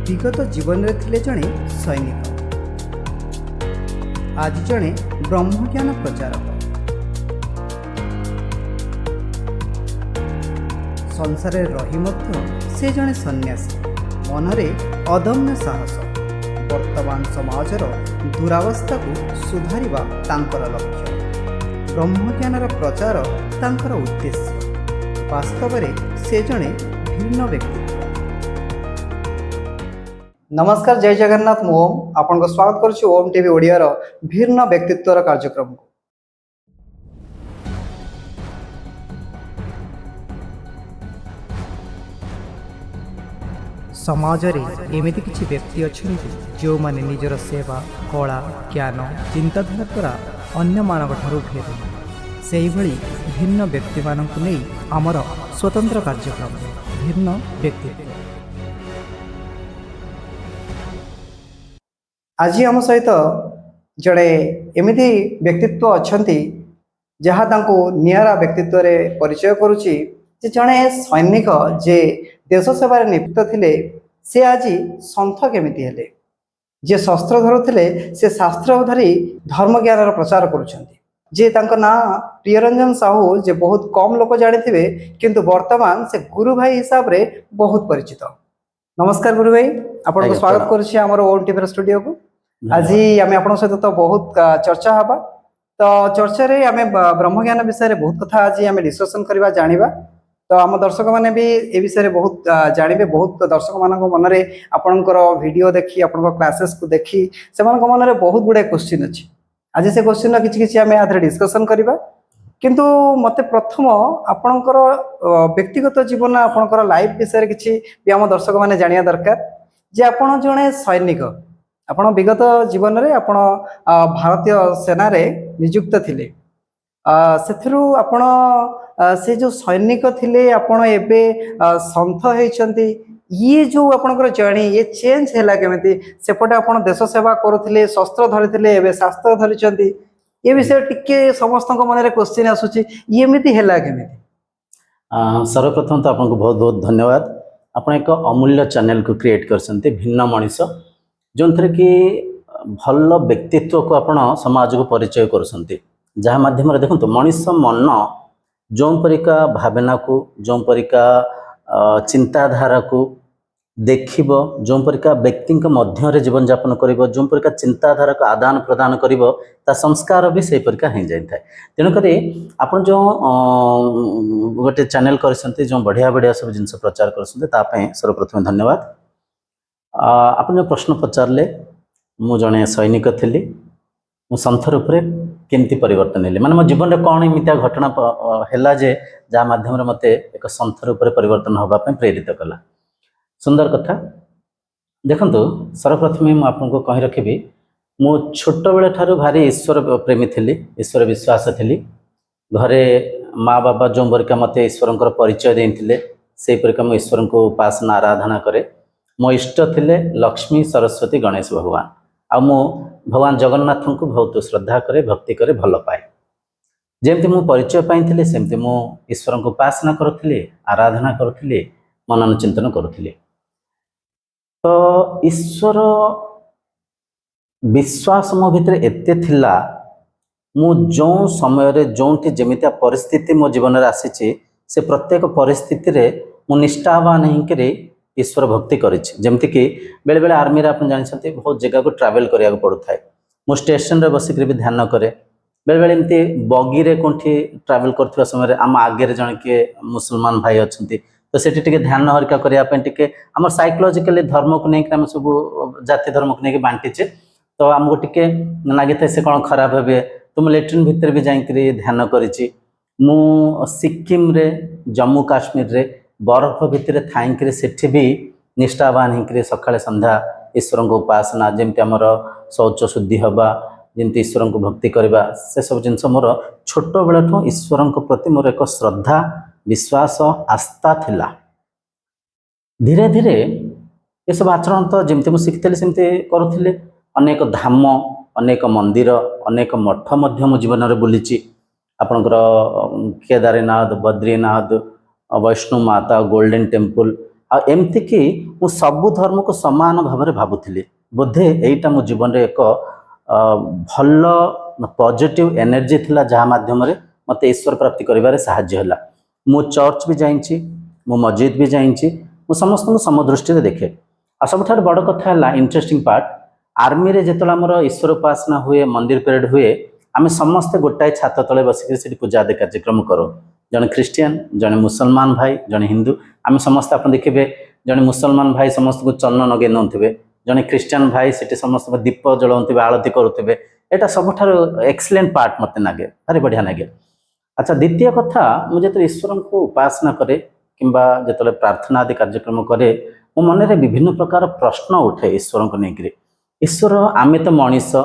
विगत जीवन में थिले जड़े सैनिक, आज जड़े ब्रह्मज्ञान प्रचारक। संसार रही मध्य से जड़े सन्यासी, मनरे अदम्य साहस। वर्तमान समाजर दुरावस्था को सुधारिबा तांकर लक्ष्य। ब्रह्मज्ञानर प्रचार तांकर उद्देश्य। वास्तव में से जड़े भिन्न व्यक्ति। नमस्कार, जय जगन्नाथ। मु ओम आपन को स्वागत करुछु ओम टीवी ओडिया रो भिन्न व्यक्तित्वर कार्यक्रम को। समाज रे एमिति किछि व्यक्ति अछंती जो माने निजर सेवा, कला, ज्ञान, चिंताधारा द्वारा अन्य मानव ठारू फेरे। सेही भली भिन्न व्यक्ति मानकु नै हमर स्वतंत्र कार्यक्रम भिन्न व्यक्तित्व। आज आम सहित जड़े एमिति व्यक्तित्व अछंती जहाँ तांको नियारा व्यक्तित्व रे परिचय करुची। जे जड़े सैनिक जे देश सेवार नियुक्त थिले से आज संथ केमिति हेले। जे शस्त्र धरुथिले से शास्त्र धरी धर्म ज्ञान प्रचार करुछंती। जे तांको ना प्रियरंजन साहू जे बहुत कम लोक जानिथिबे किंतु वर्तमान से गुरु भाई हिसाब रे बहुत परिचित। नमस्कार गुरु भाई, आपन को स्वागत करुछि हमर ओन टीवी स्टूडियो को। आज आमे आपन सहित तो बहुत चर्चा हबा। तो चर्चा रे आमे ब्रह्मज्ञान विषय रे बहुत कथा आज आमे डिस्कशन करबा जानिबा। तो आम दर्शक माने भी ए विषय बहुत जानिबे। बहुत दर्शक मान मन में आपणकर वीडियो देखी आपण क्लासेस को देखी से मन में बहुत गुड़े क्वेश्चन अच्छी। आज से क्वेश्चन किसी आम आधे डिस्कसन करवा। किंतु मते प्रथम आपणकर व्यक्तिगत जीवन आपणकर लाइफ विषय किसी भी आम दर्शक माने जानिया दरकार। जे आपण जड़े सैनिक, आपण विगत जीवन में आपण भारतीय सेना रे नियुक्त थिले। सेथिरु आपण से जो सैनिक थिले आपण एबे संथ हेचंती। ये जो आपनकर जर्नी ये चेंज हैला केमिति? सेपटे आपण देश सेवा करुथिले, शस्त्र धरिथिले, एबे शास्त्र धरिचंती। ये विषय टिके समस्तक मन रे क्वेश्चन आसुची, ये एमिति हैला केमिति? सर्वप्रथम तो आपको बहुत बहुत धन्यवाद। आपण एक अमूल्य चैनल को क्रिएट करसंते भिन्न मनीष, जो थे कि भल व्यक्तित्व को आपण समाज को परिचय करसंते। जहाँ माध्यम देखो मनीष मन जो परिका भावना को, जो परिका चिंताधारा को देखिब, जो परिका व्यक्ति मध्य रे जीवन यापन करिब, जो परिका चिंताधारा को आदान प्रदान करिब, ता संस्कार भी से परिका हो जाए। तेणुक आपन जो गोटे चैनल करसंते, जो बढ़िया बढ़िया सब जिनस प्रचार करसंते, तापे सर्वप्रथम धन्यवाद। आपन जो प्रश्न पचारले, मु जने सैनिक थिली, मु संथ रूप रे केमती परिवर्तन हेले, माने मो जीवन रे कौन एमितिया घटना हैला जे जा माध्यम रे मते एक संथ रूप रे परिवर्तन होबा पे प्रेरित कला। सुंदर कथा देखंतु। सर्वप्रथम मु आपनको कहि रखिबी, मु छोट बेले ठारू भारी ईश्वर प्रेमी थिली, ईश्वर विश्वास थिली। घरे माँ बाबा जो बरिका मते ईश्वरंकर परिचय देथिले, सेहि परिका मु ईश्वरन को उपासना आराधना करे। मो इष्ट थिले लक्ष्मी, सरस्वती, गणेश भगवान। आ मु भगवान जगन्नाथ को बहुत श्रद्धा करे, भक्ति करे, भल पाए। जेमती मु परिचय पाइथिले सेमती मु ईश्वर को उपासना करुथिले, आराधना करुथिले, मनन चिंतन करुथिले। तो ईश्वर विश्वास मो भितर एते थिला, मु जो समय रे जोंठी जेमितिया परिस्थिति मो जीवन रे आसीची, से प्रत्येक परिस्थिति रे मु निष्ठावान नहीं करे ईश्वर भक्ति करिछि। जेमति कि बेले बेले आर्मी रे आपण जानिसंते बहुत जगह को ट्रैवल करिया को पड़ु थाए। मु स्टेशन रे बसिक भी ध्यान करे। बेले बेले एमती बगी रे कोठी ट्रैवल करथिबा समय रे आम आगे रे जण के मुसलमान भाई अछंती, तो सेठी टिके ध्यान हरिका करिया पे टिके हमर साइकोलॉजिकली धर्म को नै हम सब जाति धर्म को नै बांटीचे। तो हमको टिके लागे थे से कोन खराब हेबे, तो मु लेट्रिन भीतर भी जाई करी ध्यान करिछि। मु सिक्किम रे, जम्मू काश्मीर रे बरफ भितर थाई सेठी भी निष्ठावान होकर सकाଳେ संध्या ईश्वर को उपासना, जमती आमर शौच शुद्धि हवा, जमती ईश्वर को भक्ति करवा, से सब जिनस मोर छोट बेलू ईश्वर प्रति मोर एक श्रद्धा, विश्वास, आस्था थिला। धीरे धीरे ये सब आचरण तो जमती मुझे शिखी सेमती करुले। अनेक धाम, अनेक मंदिर, अनेक मठ मध्य मो जीवन में बुली। आपणकर केदारनाथ, बद्रीनाथ, वैष्णो माता, गोल्डन टेम्पल, एमती कि मु सबु धर्म को समान भाव में भावुली बोधे यहीटा मो जीवन रे एक भल पॉजिटिव एनर्जी थिला जहाँ माध्यम रे मते ईश्वर प्राप्ति करिवारे साहाय्य होला। मु चर्च भी जाइंची, मु मस्जिद भी जाइंची, मु समस्त को समदृष्टि देखे। आ सबठार बड़ कथा है इंटरेस्टिंग पार्ट, आर्मी रे जेतला हमर ईश्वर उपासना हुए, मंदिर परेड हुए, आमे समस्त गोटाए छात तले बसिक सेठी पूजा आदि कार्यक्रम करो। जने ख्रिस्टियन, जने मुसलमान भाई, जने हिंदू, आमे समस्त अपन देखिबे जने मुसलमान भाई समस्त को चन्न नगे नथिबे, जने ख्रिस्टियन भाई सेठी समस्त को दीप जलाउथिबे, आरती करुथिबे। एटा सबठार एक्सीलेंट पार्ट मते नागे, भारी बढ़िया नागे। अच्छा, द्वितीय कथा, मुझे तो ईश्वर को उपासना करे किंबा जेतले प्रार्थना आदि कार्यक्रम करे, मो मन रे विभिन्न प्रकार प्रश्न उठे ईश्वर को लेकर। ईश्वर आमे तो मनीष,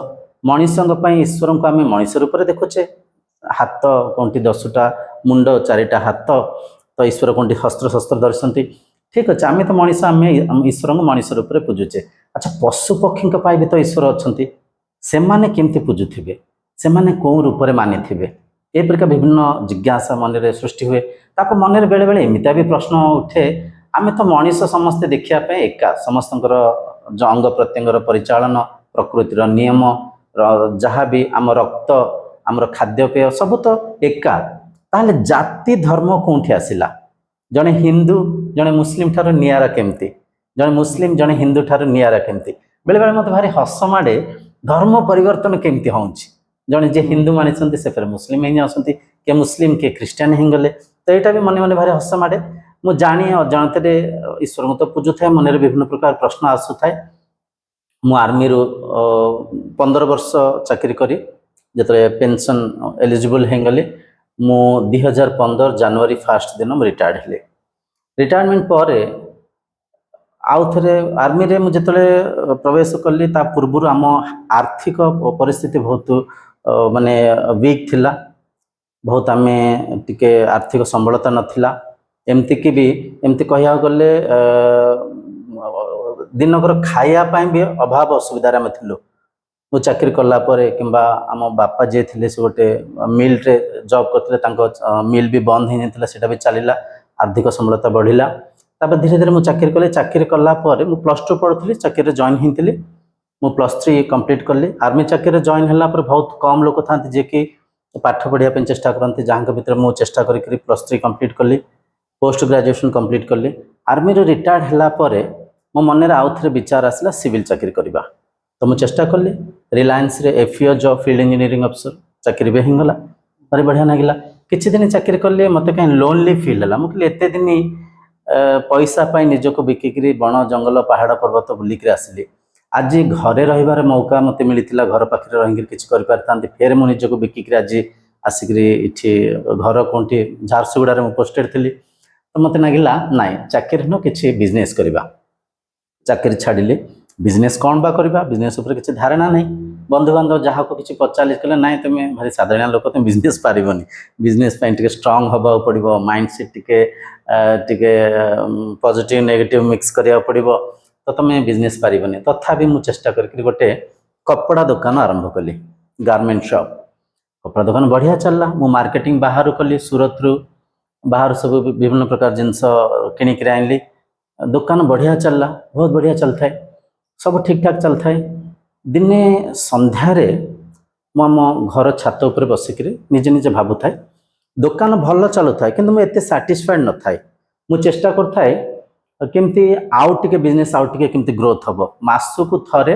मनीषों ईश्वर को आम मनीष रूप में देखुचे, हाथ कौटी 10टा, मुंड 4टा हाथ, तो ईश्वर कौटी हस्त्र शस्त्र दर्शन्ति। ठीक अच्छे, आम तो मनीष, आम ईश्वर को मनीष रूप में पूजुचे। अच्छा, पशु पक्षी भी तो ईश्वर अच्छा, से माने केमती पूजुथिबे, से माने कौ रूप में मानिथिबे, ए प्रकार विभिन्न जिज्ञासा मन रे सृष्टि हुए। तापर मन रे बेले बेले एमिता भी प्रश्न उठे, आमे तो मनीष समस्ते देखिया पे एका, समस्तंकर जो अंग प्रत्यंगर परिचालन, प्रकृतिर नियम, जहाँ भी आम रक्त, आमर खाद्यपेय सब तो एका। ताहले जाति धर्म कौटी आसिला? जने हिंदू जने मुस्लिम ठार नियारा केमती, जने मुस्लिम जने हिंदू ठार नियारा केमती? बेले बेले मत भारी हस माड़े, धर्म परिवर्तन केमती होउछि? जने जे हिंदू मानिसंती से फिर मुस्लिम ही आसंती, के मुस्लिम के क्रिश्चियन ही गले। तो यहाँ भी मन मन भारी हस माड़े। मु जानी अजाणते ईश्वर को तो पूजु थाए, मन में विभिन्न प्रकार प्रश्न आसु थाए। मु आर्मी रो 15 वर्ष चाकरी करी जतरे पेंशन एलिजिबल हो गली, मु 2015 जनवरी 1 दिन मु रिटायर्ड हेले। रिटायरमेंट पर आउ थे आर्मी रे मुझे प्रवेश कली, ता पूर्व आम आर्थिक परिस्थिति बहुत माने वीक थिला, बहुत आम टिके आर्थिक संबलता नथिला। एमती कि भी एमती कहिया गले दिनकर खाया भी अभाव असुविधार आम थिलु। मु चाकरी कला परे किंबा आम बापा जे थिले से गोटे मिल रे जॉब करते, मिल भी बंद हो जाता, सेटा भी चलिला, आर्थिक संबलता बढ़िला। तापर धीरे धीरे मु चाकरी कले, चाकरी कला परे मु +2 पढ़ुली, चाकरी जॉइन होती, मु +3 कंप्लीट कली। आर्मी चाकरी जॉइन होला पर बहुत कम लोक था जे कि पाठ पढ़िया चेष्टा करते, जहाँ भीतर मु चेष्टा करी +3 कंप्लीट कली, पोस्ट ग्रेजुएशन कंप्लीट कली। आर्मी रो रिटायर्ड होला परे मो मन में आउ थे विचार आसला सिविल चाकरी करबा, तो मु चेष्टा कली। रिलायंस रे एफईओ जॉब फील्ड इंजीनियरिंग अफसर चाकरी भी हिंगला, भारी बढ़िया लगिला। किछि दिन चाकरी कले, मते कहीं लोनली फील होला। मु कहली एते दिन पैसा पाई निजको बिकिकरी बण जंगल पहाड़ पर्वत बुलिक आसिली, आज घरे रहिबार मौका मते मिलिथिला, घर पाखरे रहिंगिर किछि करि पारतांती। फेर मु निजको बिकिकरी आज आसिकरी इठी घर कोंठी झारसुगुड़ा रे मु पोस्टेड थिली। तो मते लागिला नाइ चाकरी न किछि बिजनेस करबा। चाकरी छाड़िले, बिजनेस कौन बा करबा, बिजनेस ऊपर किछि धारणा नहीं। बंधु बांधव जहाँ को किछि पचाली कहले नाइ तुम भारी साधारण लोक, तुम बिजनेस पारिबनी, बिजनेस पाइन टिके स्ट्रांग हबा पड़िबो, माइंड सेट टिके टिके पॉजिटिव नेगेटिव मिक्स करिया पड़िबो, तो तुम बिजनेस पारिबनी। तथापि मु चेष्टा करके गोटे कपड़ा दुकान आरंभ कली, गारमेंट शॉप। कपड़ा दुकान बढ़िया चलला। मु मार्केटिंग बाहर कली, सूरत रु बाहर सब विभिन्न प्रकार जिनस किणिक आनली। दुकान बढ़िया चलला, बहुत बढ़िया चलता है, सब ठीक ठाक चलता है। दिने संध्यारे मु आम घर छात उपर बसिक निजे निजे भावुए दुकान भल चलुए, किंतु मुझे एते सैटिस्फाइड न थाए। मु चेष्टा करथाए केमती आउ टिके बिजनेस आउ टिके केमती ग्रोथ हबो। मासकु थरे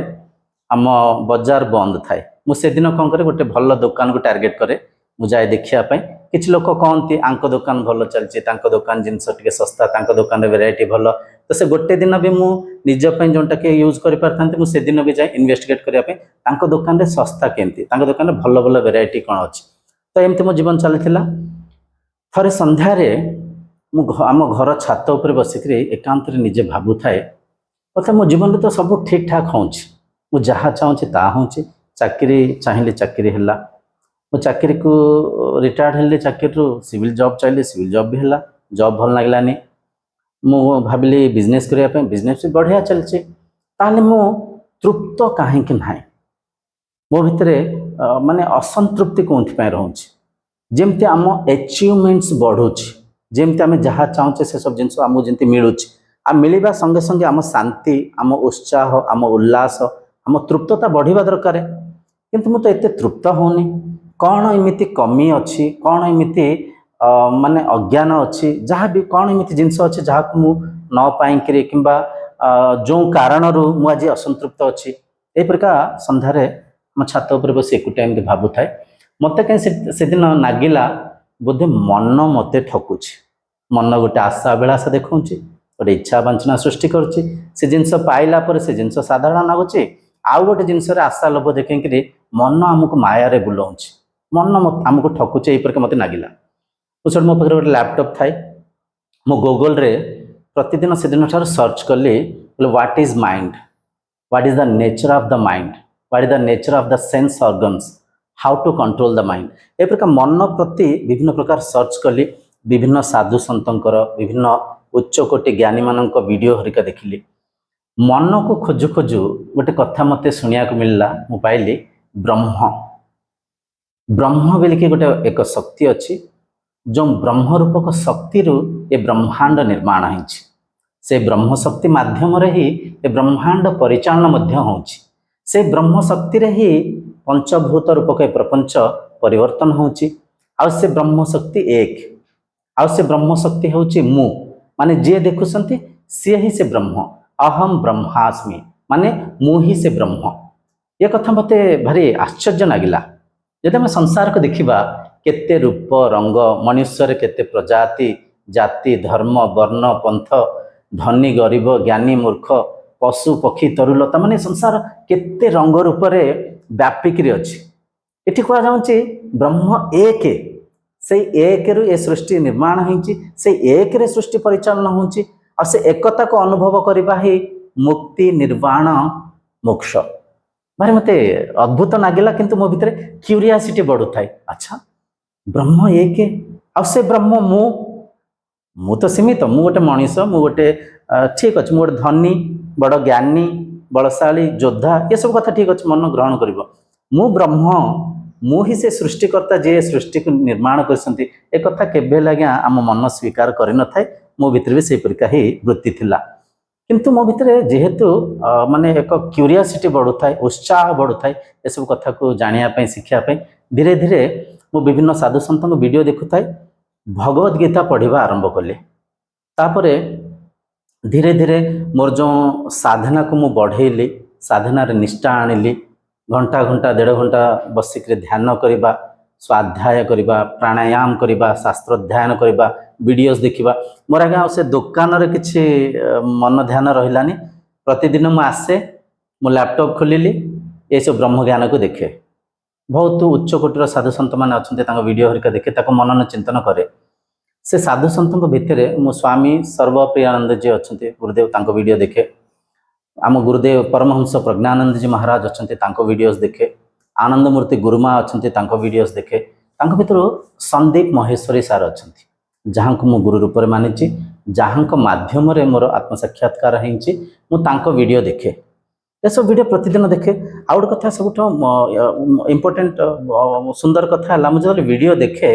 आम बजार बंद थाए, मु से दिन कौन करे गोटे भल दुकान को टार्गेट करे, मु जाए देखिया पई। किछ लोक कहती आंको दुकान भल चलची, तांको दुकान जिनस टिके सस्ता, तांको दुकान वेराइटी भल, तो से गोटे दिन भी मु निज पई जोंटा के यूज करि पारथांती, मु से दिन भी जाए इन्वेस्टिगेट करिया पई तांको दुकान रे सस्ता केमती, तांको दुकान रे भल भल वेराइटी कोन अछि। तो एमती मो जीवन चलथिला। थरे संध्यारे मु आम घर छात उपर बसिक एकांत निजे भावुए अच्छा मो जीवन तो सब ठीक ठाक होउछि, मु जहाँ चाहूँगी ता होउछि। चाकरी चाहिए चाकरी हैला, मु चाकरी को रिटायर्ड हेले, चाकरी रु सिविल जॉब चाहिए, सिविल जॉब भी हैला, जॉब भल लागलानी। मु भाविली बिजनेस करिया पे, बिजनेस भी बढ़िया चलछि। ताले मु तृप्त काहे कि नाही, मो भितरे माने असंतृप्ति कोंथि पे रहउछि। जेमती आम अचीवमेंट्स बढ़ुछि, जेमती आम जहाँ चाहूचे से सब जिनस आमको जमी मिलूँ, आ मिलवा संगे संगे आम शांति आम उत्साह आम उल्लास आम तृप्तता बढ़िया दरकार किंतु मुझे एत तृप्त होनी कौन एमती कमी अच्छी कौन एमती माने अज्ञान अच्छी जहाँ भी कौन एमती जिनस अच्छी जहाँ को मु न पाई कि जो कारण मुझे असंतृप्त अच्छी यही प्रकार सन्धार आम छात उपर बस एकुटिया एमती भावु थाए मत कहीं से दिन नागिला बोधे मन मत ठकुच मन गोटे आशा अभिलाषा देखा गोटे इच्छा वांछना सृष्टि करुच्ची से जिनस पाइला पर से जिनस साधारण लगुच आउ गोटे जिनस आशा लोभ देखिक मन आमको मायारे बुलाऊँच मन आमको ठकुचे यही मत नागिला उस मो पाखे गोटे लैपटॉप थाए मो गूगल रे प्रतिदिन से दिन ठार सर्च कली what is mind what is the nature of the mind what is the nature of the sense organs how to control the mind ए प्रकार मन प्रति विभिन्न प्रकार सर्च कली विभिन्न साधु सतंकर विभिन्न उच्चकोटि ज्ञानी मान वीडियो हरिका देखिली मन को खोजु खोजु गोटे कथा मत शुणा मिलला मु पाइली ब्रह्म ब्रह्म बोलिकी गोटे एक शक्ति अच्छी जो ब्रह्म रूपक शक्ति ये ब्रह्मांड निर्माण होइछि से ब्रह्म शक्ति माध्यम रे ही ये ब्रह्मांड परिचालन मध्य होउछि से ब्रह्म शक्ति रे ही पंचभूत रूपक ये प्रपंच परिवर्तन होउछि आ से ब्रह्म शक्ति एक आ से ब्रह्म शक्ति होउछि मु माने जे देखुसंती सी ही से ब्रह्म अहम ब्रह्मास्मि माने मु ही से ब्रह्म ये कथा मते भारी आश्चर्य लागिला जदि आम संसार को देखिबा केते रूप रंग मनुष्य केते प्रजाति जाति धर्म वर्ण पंथ धनी गरीब ज्ञानी मूर्ख पशु पक्षी तरुलता माने संसार केते रंग रूप रे व्यापिक अच्छी ये कह जाऊँगी ब्रह्म एक से एक रु ए सृष्टि निर्माण होइछि से एक रे सृष्टि परिचालन होइछि और से एकता को अनुभव करबा ही मुक्ति निर्वाण मोक्ष भारी मते अद्भुत नागिला किंतु मो भितर क्यूरियासिटी बढ़ु थाए अच्छा ब्रह्म एक आ से ब्रह्म मु तो सीमित मु गोटे मनीष मु गोटे ठीक अच्छे मु गोटे धनी बड़ ज्ञानी बलशाली योद्धा ये सब कथा ठीक अच्छे मन ग्रहण कर मु ब्रह्म मु ही से सृष्टिकर्ता जे सृष्टि को निर्माण करसंती ए कथा केबे लगे आम मन स्वीकार कर न थाए मो भितर भी से परिका ही वृत्ति थिला किंतु मो भितर जेहेतु माने एक क्यूरियासिटी बढ़ु थाए उत्साह बढ़ु थाए ए सब कथा को जानिया पई शिखिया पई धीरे धीरे मु विभिन्न साधु संत वीडियो देखु थाए भगवत गीता पढ़िबा आरंभ कले तापरे धीरे धीरे मोर जो साधना को मु बढ़ेली साधना रे निष्ठा आनिली घंटा घंटा 1.5 घंटा बसिक ध्यान करवा स्वाध्याय करवा प्राणायाम करवा शास्त्र अध्ययन करवा वीडियोस देखा मोर आगे से दुकान रे किछि मन ध्यान रहिलानी प्रतिदिन मु आसे मो लैपटॉप खोलिली ये सब ब्रह्म ज्ञान को देखे बहुत उच्च कोटिर साधु सन्त मैंने अच्छा वीडियो हरिका देखे मनन चिंतन करे से साधु सन्तों भितर मो स्वामी सर्वप्रियानंद जी अच्छा गुरुदेव तांको वीडियो देखे आम गुरुदेव परमहंस प्रज्ञानंद जी महाराज अच्छा वीडियोस देखे आनंद मूर्ति गुरुमा अच्छा वीडियोस देखे भर संदीप महेश्वरी सार अच्छा जहाँ को मु गुरु रूप में मानी जहाँ माध्यम मोर आत्म साक्षात्कार हो वीडियो देखे ये सब वीडियो प्रतिदिन देखे आउ गोटे कथा सब इम्पोर्टेंट सुंदर कथा है मुझे वीडियो देखे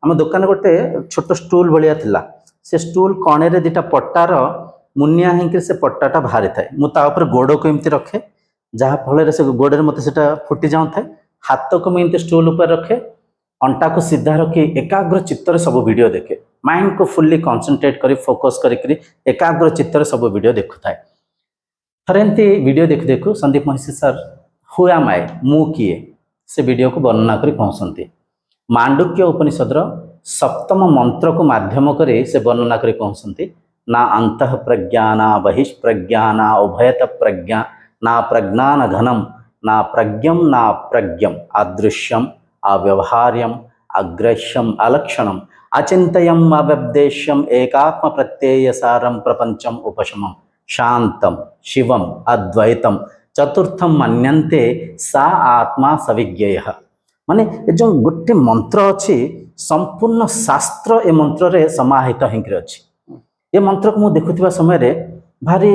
आम दुकान गोटे छोट स्टूल भाया थिला से स्टूल कणे रे दिटा पट्टार मुनिया होकर से पट्टाटा बाहरी थाए मुझे गोड़ को एमती रखे जहाँ फल से गोड़े मत से फुटी जाऊ थाए हाथ को मुझे स्टूल उपर रखे अंटा को सीधा रखी एकाग्र चित्तर सब वीडियो देखे माइंड को फुल्ली कॉन्सेंट्रेट करी फोकस करी एकाग्र चित्तर सब वीडियो देखु थाए थरे एमती वीडियो देखु देखु संदीप महेश्वरी सर हुआ माए मु किए से वीडियो को वर्णना करी कहते मांडुक्य उपनिषद सप्तम मंत्र को माध्यम करे से वर्णना करी कहते ना अंतः प्रज्ञा ना बहिष्प्रज्ञा ना उभयत प्रज्ञा ना प्रज्ञान घनम ना प्रज्ञम ना प्रज्ञम अदृश्यम अव्यवहार्यम अग्रह्यम अलक्षणम अचिंतयम अव्यपदेश्यम एकात्म प्रत्ययसारम प्रपंचम उपशमम शांतम शिवम अद्वैतम चतुर्थम मन्यन्ते सा आत्मा सविज्ञेयः माने जो गोटे मंत्र अच्छी संपूर्ण शास्त्र ए मंत्र रे समाहित होकर अच्छी ये मंत्र को मुझे देखुवा समय भारी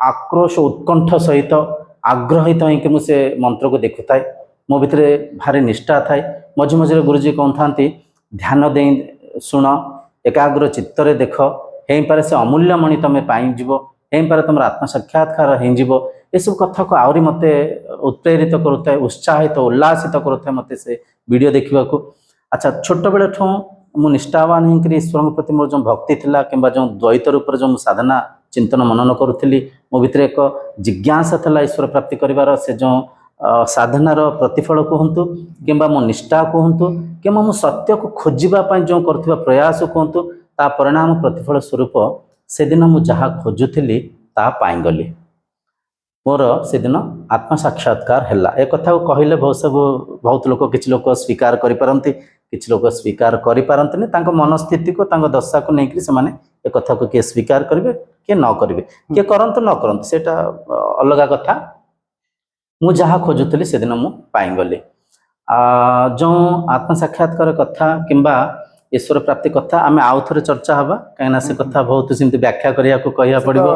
आक्रोश उत्कंठ सहित आग्रहित होकर मुझे मंत्र को देखु थाए मो भितर भारी निष्ठा थाए मझे मझे गुरुजी कहता ध्यान दे शुण एकाग्र चित्तरे देख ହେଇପାରେ ସେ ଅମୂଲ୍ୟ ମଣି ତମେ ପାଇଯିବ, ହେଇପାରେ ତୁମର ଆତ୍ମସାକ୍ଷାତକାର ହେଇଯିବ। ଏସବୁ କଥାକୁ ଆହୁରି ମୋତେ ଉତ୍ପ୍ରେରିତ କରୁଥାଏ, ଉତ୍ସାହିତ ଉଲ୍ଲାସିତ କରୁଥାଏ ମୋତେ ସେ ଭିଡ଼ିଓ ଦେଖିବାକୁ। ଆଚ୍ଛା, ଛୋଟବେଳଠୁ ମୁଁ ନିଷ୍ଠାବାନ ହେଇକରି ଈଶ୍ୱରଙ୍କ ପ୍ରତି ମୋର ଯେଉଁ ଭକ୍ତି ଥିଲା କିମ୍ବା ଯେଉଁ ଦ୍ୱୈତ ରୂପରେ ଯେଉଁ ସାଧନା ଚିନ୍ତନ ମନନ କରୁଥିଲି, ମୋ ଭିତରେ ଏକ ଜିଜ୍ଞାସା ଥିଲା ଈଶ୍ୱର ପ୍ରାପ୍ତି କରିବାର। ସେ ଯେଉଁ ସାଧନାର ପ୍ରତିଫଳ କୁହନ୍ତୁ କିମ୍ବା ମୋ ନିଷ୍ଠା କୁହନ୍ତୁ କିମ୍ବା ମୁଁ ସତ୍ୟକୁ ଖୋଜିବା ପାଇଁ ଯେଉଁ କରୁଥିବା ପ୍ରୟାସ କୁହନ୍ତୁ, ତା ପରିଣାମ ପ୍ରତିଫଳ ସ୍ୱରୂପ ସେଦିନ ମୁଁ ଯାହା ଖୋଜୁଥିଲି ତାହା ପାଇଗଲି। ମୋର ସେଦିନ ଆତ୍ମସାକ୍ଷାତକାର ହେଲା। ଏ କଥାକୁ କହିଲେ ବହୁତ ଲୋକ, କିଛି ଲୋକ ସ୍ୱୀକାର କରିପାରନ୍ତି, କିଛି ଲୋକ ସ୍ୱୀକାର କରିପାରନ୍ତିନି। ତାଙ୍କ ମନସ୍ଥିତିକୁ, ତାଙ୍କ ଦଶାକୁ ନେଇକରି ସେମାନେ ଏ କଥାକୁ କିଏ ସ୍ୱୀକାର କରିବେ, କିଏ ନ କରିବେ, କିଏ କରନ୍ତୁ ନ କରନ୍ତୁ, ସେଇଟା ଅଲଗା କଥା। ମୁଁ ଯାହା ଖୋଜୁଥିଲି ସେଦିନ ମୁଁ ପାଇଗଲି। ଯେଉଁ ଆତ୍ମସାକ୍ଷାତକାର କଥା କିମ୍ବା ଈଶ୍ୱର ପ୍ରାପ୍ତି କଥା ଆମେ ଆଉ ଥରେ ଚର୍ଚ୍ଚା ହେବା, କାହିଁକିନା ସେ କଥା ବହୁତ ସେମିତି ବ୍ୟାଖ୍ୟା କରିବାକୁ କହିବାକୁ ପଡ଼ିବ,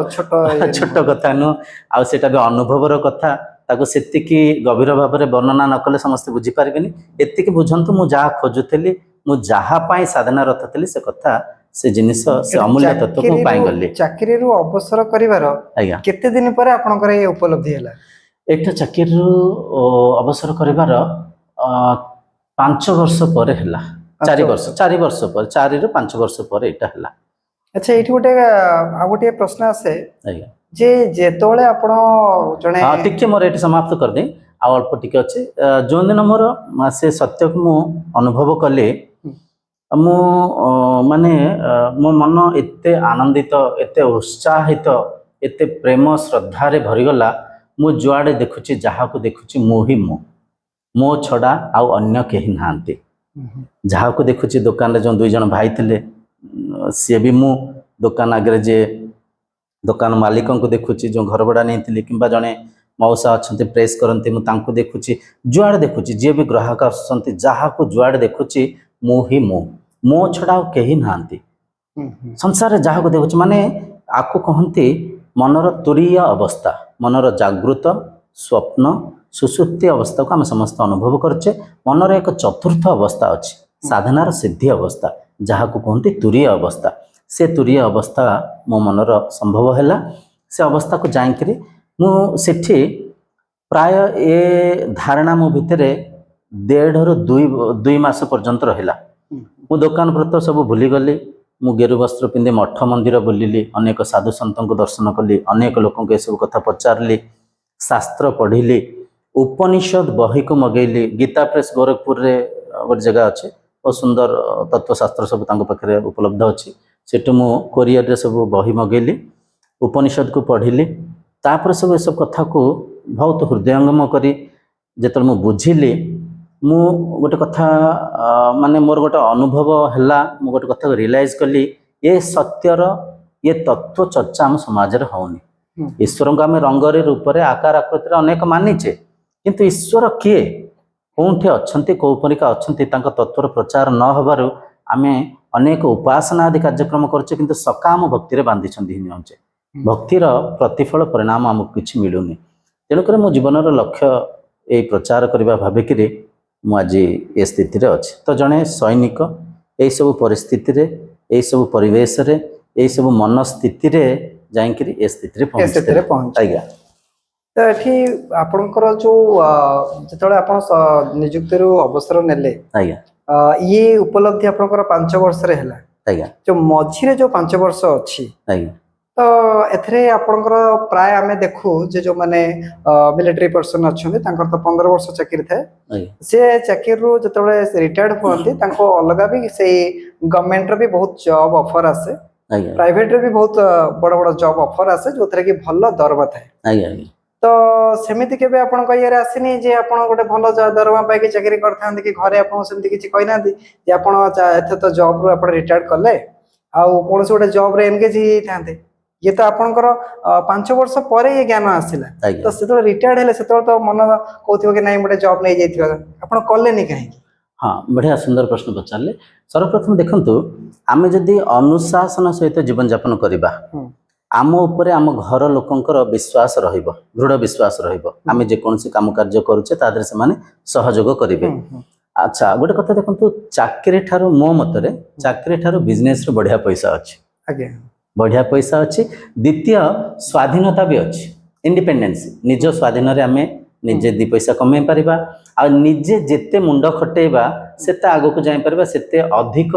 ଛୋଟ କଥା ନୁହଁ। ଆଉ ସେଇଟା ବି ଅନୁଭବର କଥା, ତାକୁ ସେତିକି ଗଭୀର ଭାବରେ ବର୍ଣ୍ଣନା ନ କଲେ ସମସ୍ତେ ବୁଝିପାରିବେନି। ଏତିକି ବୁଝନ୍ତୁ, ମୁଁ ଯାହା ଖୋଜୁଥିଲି, ମୁଁ ଯାହା ପାଇଁ ସାଧନାରତ ଥିଲି, ସେ କଥା, ସେ ଜିନିଷ, ସେ ଅମୂଲ୍ୟ ତତ୍ତ୍ୱକୁ ମୁଁ ପାଇଗଲି। ଚାକିରିରୁ ଅବସର କରିବାର ଆଜ୍ଞା, କେତେ ଦିନ ପରେ ଆପଣଙ୍କର ଏ ଉପଲବ୍ଧି ହେଲା? ଏଇଟା ଚାକିରିରୁ ଅବସର କରିବାର 5 ବର୍ଷ ପରେ ହେଲା। 4 ବର୍ଷ ପରେ, 4ରୁ 5 ବର୍ଷ ପରେ ଏଇଟା ହେଲା। ଆଚ୍ଛା, ଏଇଠି ଆଉ ଗୋଟିଏ ପ୍ରଶ୍ନ ଆସେ ଆଜ୍ଞା, ଯେ ଯେତେବେଳେ ଆପଣ ଜଣେ ଟିକେ ମୋର ଏଇଠି ସମାପ୍ତ କରିଦେଇ ଆଉ ଅଳ୍ପ ଟିକେ ଅଛି। ଯେଉଁଦିନ ମୋର ସେ ସତ୍ୟକୁ ମୁଁ ଅନୁଭବ କଲି, ମୁଁ ମାନେ ମୋ ମନ ଏତେ ଆନନ୍ଦିତ, ଏତେ ଉତ୍ସାହିତ, ଏତେ ପ୍ରେମ ଶ୍ରଦ୍ଧାରେ ଭରିଗଲା। ମୁଁ ଯୁଆଡ଼େ ଦେଖୁଛି, ଯାହାକୁ ଦେଖୁଛି, ମୁଁ ହିଁ ମୁଁ, ମୋ ଛଡ଼ା ଆଉ ଅନ୍ୟ କେହି ନାହାନ୍ତି। ଯାହାକୁ ଦେଖୁଛି, ଦୋକାନରେ ଯେଉଁ 2 ଜଣ ଭାଇ ଥିଲେ, ସିଏ ବି ମୁଁ। ଦୋକାନ ଆଗରେ ଯେ ଦୋକାନ ମାଲିକଙ୍କୁ ଦେଖୁଛି, ଯେଉଁ ଘର ଭଡ଼ା ନେଇଥିଲି, କିମ୍ବା ଜଣେ ମଉସା ଅଛନ୍ତି ପ୍ରେସ୍ କରନ୍ତି, ମୁଁ ତାଙ୍କୁ ଦେଖୁଛି। ଯୁଆଡ଼େ ଦେଖୁଛି, ଯିଏ ବି ଗ୍ରାହକ ଆସୁଛନ୍ତି, ଯାହାକୁ ଯୁଆଡ଼େ ଦେଖୁଛି, ମୁଁ ହିଁ ମୁଁ, ମୋ ଛଡ଼ା ଆଉ କେହି ନାହାନ୍ତି ସଂସାରରେ। ଯାହାକୁ ଦେଖୁଛି, ମାନେ ଆକୁ କହନ୍ତି ମନର ତୁରୀୟ ଅବସ୍ଥା, ମନର ଜାଗୃତ, ସ୍ୱପ୍ନ, ସୁଷୁପ୍ତି ଅବସ୍ଥାକୁ ଆମେ ସମସ୍ତେ ଅନୁଭବ କରୁଛେ। ମନର ଏକ ଚତୁର୍ଥ ଅବସ୍ଥା ଅଛି, ସାଧନାର ସିଦ୍ଧି ଅବସ୍ଥା, ଯାହାକୁ କୁହନ୍ତି ତୁରୀୟ ଅବସ୍ଥା। ସେ ତୁରୀୟ ଅବସ୍ଥା ମୋ ମନର ସମ୍ଭବ ହେଲା। ସେ ଅବସ୍ଥାକୁ ଯାଇକରି ମୁଁ ସେଠି ପ୍ରାୟ ଏ ଧାରଣା ମୋ ଭିତରେ 1.5ରୁ 2 ମାସ ପର୍ଯ୍ୟନ୍ତ ରହିଲା। ମୁଁ ଦୋକାନ ପତ୍ର ସବୁ ଭୁଲିଗଲି। ମୁଁ ଗେରୁ ବସ୍ତ୍ର ପିନ୍ଧି ମଠ ମନ୍ଦିର ବୁଲିଲି, ଅନେକ ସାଧୁ ସନ୍ତଙ୍କୁ ଦର୍ଶନ କଲି, ଅନେକ ଲୋକଙ୍କୁ ଏସବୁ କଥା ପଚାରିଲି, ଶାସ୍ତ୍ର ପଢ଼ିଲି, ଉପନିଷଦ ବହିକୁ ମଗେଇଲି। ଗୀତା ପ୍ରେସ୍ ଗୋରଖପୁରରେ ଗୋଟେ ଜାଗା ଅଛି, ବହୁତ ସୁନ୍ଦର ତତ୍ତ୍ୱଶାସ୍ତ୍ର ସବୁ ତାଙ୍କ ପାଖରେ ଉପଲବ୍ଧ ଅଛି। ସେଠୁ ମୁଁ କୋରିଅରରେ ସବୁ ବହି ମଗେଇଲି, ଉପନିଷଦକୁ ପଢ଼ିଲି। ତାପରେ ସବୁ ଏସବୁ କଥାକୁ ବହୁତ ହୃଦୟଙ୍ଗମ କରି ଯେତେବେଳେ ମୁଁ ବୁଝିଲି, ମୁଁ ଗୋଟେ କଥା ମାନେ ମୋର ଗୋଟେ ଅନୁଭବ ହେଲା, ମୁଁ ଗୋଟେ କଥାକୁ ରିଏଲାଇଜ୍ କଲି, ଏ ସତ୍ୟର, ଏ ତତ୍ତ୍ୱ ଚର୍ଚ୍ଚା ଆମ ସମାଜରେ ହେଉନି। ଈଶ୍ୱରଙ୍କୁ ଆମେ ରଙ୍ଗରେ, ରୂପରେ, ଆକାର ଆକୃତିରେ ଅନେକ ମାନିଛେ, କିନ୍ତୁ ଈଶ୍ୱର କିଏ, କେଉଁଠି ଅଛନ୍ତି, କେଉଁ ପରିକା ଅଛନ୍ତି, ତାଙ୍କ ତତ୍ତ୍ୱର ପ୍ରଚାର ନ ହେବାରୁ ଆମେ ଅନେକ ଉପାସନା ଆଦି କାର୍ଯ୍ୟକ୍ରମ କରୁଛେ, କିନ୍ତୁ ସକାମ ଭକ୍ତିରେ ବାନ୍ଧିଛନ୍ତି ହିଁ ଯାଉଛେ। ଭକ୍ତିର ପ୍ରତିଫଳ ପରିଣାମ ଆମକୁ କିଛି ମିଳୁନି। ତେଣୁକରି ମୋ ଜୀବନର ଲକ୍ଷ୍ୟ ଏଇ ପ୍ରଚାର କରିବା ଭାବିକିରି ମୁଁ ଆଜି ଏ ସ୍ଥିତିରେ ଅଛି। ତ ଜଣେ ସୈନିକ ଏଇସବୁ ପରିସ୍ଥିତିରେ, ଏଇସବୁ ପରିବେଶରେ, ଏଇସବୁ ମନସ୍ଥିତିରେ ଯାଇକରି ଏ ସ୍ଥିତିରେ ପହଞ୍ଚିଥିଲେ। ଆଜ୍ଞା। ତ ଏଠି ଆପଣଙ୍କର ଯେଉଁ ଯେତେବେଳେ ଆପଣ ନିଯୁକ୍ତିରୁ ଅବସର ନେଲେ, ଆଜ୍ଞା, ଇଏ ଉପଲବ୍ଧି ଆପଣଙ୍କର 5 ବର୍ଷରେ ହେଲା। ଆଜ୍ଞା, ଯେଉଁ ମଝିରେ ଯେଉଁ 5 ବର୍ଷ ଅଛି, ଆଜ୍ଞା, ତ ଏଥିରେ ଆପଣଙ୍କର ପ୍ରାୟ ଆମେ ଦେଖୁ ଯେ ଯେଉଁମାନେ ମିଲିଟାରୀ ପର୍ସନ ଅଛନ୍ତି, ତାଙ୍କର ତ 15 ବର୍ଷ ଚାକିରି ଥାଏ। ସେ ଚାକିରିରୁ ଯେତେବେଳେ ରିଟାୟାର୍ଡ ହୁଅନ୍ତି, ତାଙ୍କୁ ଅଲଗା ବି ସେଇ ଗଭର୍ଣ୍ଣମେଣ୍ଟର ବି ବହୁତ ଜବ୍ ଅଫର ଆସେ, ପ୍ରାଇଭେଟରେ ବି ବହୁତ ବଡ଼ ବଡ଼ ଜବ୍ ଅଫର ଆସେ, ଯେଉଁଥିରେ କି ଭଲ ଦରମା ଥାଏ। ତ ସେମିତି କେବେ ଆପଣଙ୍କ ଇଏରେ ଆସିନି ଯେ ଆପଣ ଗୋଟେ ଭଲ ଦରମା ପାଇକି ଚାକିରି କରିଥାନ୍ତି, କି ଘରେ ଆପଣଙ୍କୁ ସେମିତି କିଛି କହିନାହାନ୍ତି ଯେ ଆପଣ ଏତେ ତ ଜବ୍ରୁ ଆପଣ ରିଟାୟାର୍ଡ କଲେ, ଆଉ କୌଣସି ଗୋଟେ ଜବ୍ରେ ଏନଗେଜ୍ ହେଇଯାଇଥାନ୍ତେ? ଇଏ ତ ଆପଣଙ୍କର 5 ବର୍ଷ ପରେ ଇଏ ଜ୍ଞାନ ଆସିଲା। ତ ସେତେବେଳେ ରିଟାୟାର୍ଡ ହେଲେ, ସେତେବେଳେ ତ ମନ କହୁଥିବ କି ନାଇଁ ଗୋଟେ ଜବ୍ ନେଇଯାଇଥିବା, ଆପଣ କଲେନି କାହିଁକି? ହଁ, ବଢ଼ିଆ ସୁନ୍ଦର ପ୍ରଶ୍ନ ପଚାରିଲେ। ସର୍ବପ୍ରଥମେ ଦେଖନ୍ତୁ, ଆମେ ଯଦି ଅନୁଶାସନ ସହିତ ଜୀବନଯାପନ କରିବା, ଆମ ଉପରେ ଆମ ଘର ଲୋକଙ୍କର ବିଶ୍ୱାସ ରହିବ, ଦୃଢ଼ ବିଶ୍ୱାସ ରହିବ। ଆମେ ଯେକୌଣସି କାମ କାର୍ଯ୍ୟ କରୁଛେ ତା ଦେହରେ ସେମାନେ ସହଯୋଗ କରିବେ। ଆଚ୍ଛା, ଗୋଟେ କଥା ଦେଖନ୍ତୁ, ଚାକିରି ଠାରୁ, ମୋ ମତରେ ଚାକିରି ଠାରୁ ବିଜନେସରେ ବଢ଼ିଆ ପଇସା ଅଛି। ଆଜ୍ଞା। बढ़िया पैसा अच्छी द्वितीय स्वाधीनता भी अच्छी इंडिपेंडेंस निज स्वाधीन आम निजे दी पैसा कमे पारिबा आ निजे जेते मुंड खटेबा सेते आगो जापर से अधिक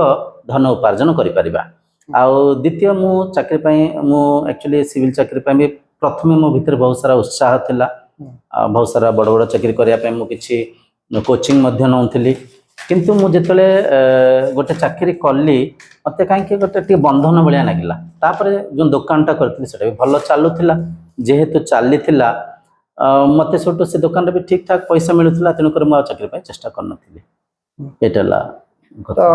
धन उपार्जन करिपरिबा आ द्वितीय मु चाकरी पई मु एक्चुअली सिविल चाकरी पई भी प्रथमे मो भीतर बहुत सारा उत्साह थिला बहुत सारा बड़ बड़ चाकरी करिया पई मु किछि कोचिंग मध्य नउथिली किंतु मु जेतले गोटे चाकरी कली मते काहे गोटे बंधन भलिया लागिला तापर जो दुकानटा करथिली सेटा भी भलो चालुथिला जेहेतु चलीथिला मते छोटो से दुकान रे भी ठीक ठाक पैसा मिलुथिला तेनु कर मु चाकरी पई चेष्टा करनथिली एटाला तो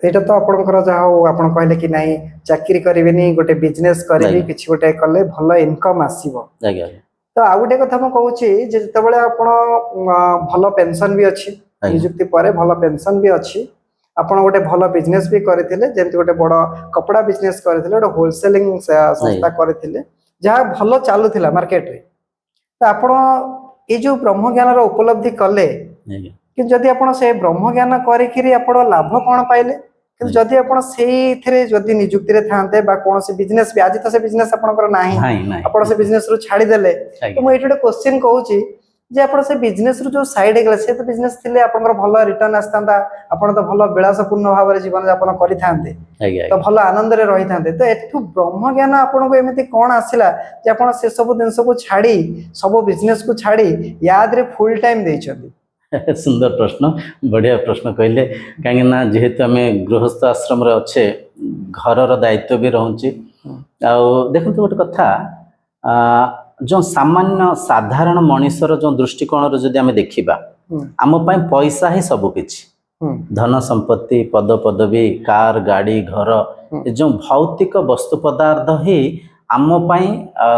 एटा तो आपनकर जहा हो आपन कहले कि नाही चाकरी करिवेनी गोटे बिजनेस करिवि किछि गोटे कले भलो इनकम आसीबो आज्ञा तो आ गोटे कथा म कहूची जे जतबेले आपण भलो पेंशन भी अछि नियुक्ति परे भलो पेंशन भी अछि आपण गोटे भलो बिजनेस भी करथिले जेंति गोटे बड़ कपड़ा बिजनेस करथिले गोटे होलसेलिंग संस्था करथिले जहा भलो चालुथिला मार्केट रे तो आपण ए जो ब्रह्म ज्ञान रो उपलब्धि कले कि जदि आपण से ब्रह्म ज्ञान करिकिरी आपण लाभ कोन पाइले कि जदि आपण सेही थरे जदि नियुक्ति रे थांते बा कोन से बिजनेस भी आज तो से बिजनेस आपनकर नाही आपण से बिजनेस रो छाडी देले तो म एटडे क्वेश्चन कहूची जे आपण से बिजनेस रो जो साइड गेले से तो बिजनेस थिले आपनकर भलो रिटर्न आस्तांता आपण तो भलो विलासपूर्ण भाव रे जीवन यापन करि थांते तो भलो आनंद रे रहि थांते तो एठु ब्रह्म ज्ञान आपण को एमिति कोन आसिला जे आपण से सब दिन को छाडी सब बिजनेस को छाडी याद रे फुल टाइम देछथि सुंदर प्रश्न बढ़िया प्रश्न कहले कहीं ना जेहेतु आम गृहस्थ आश्रम रे अच्छे घर दायित्व भी रोचे देखते गोटे कथा जो सामान्य साधारण मनीषर जो दृष्टिकोण जदि आम देखा आम पैसा ही सबकि धन संपत्ति पद पदवी कार गाड़ी घर जो भौतिक वस्तु पदार्थ ही आम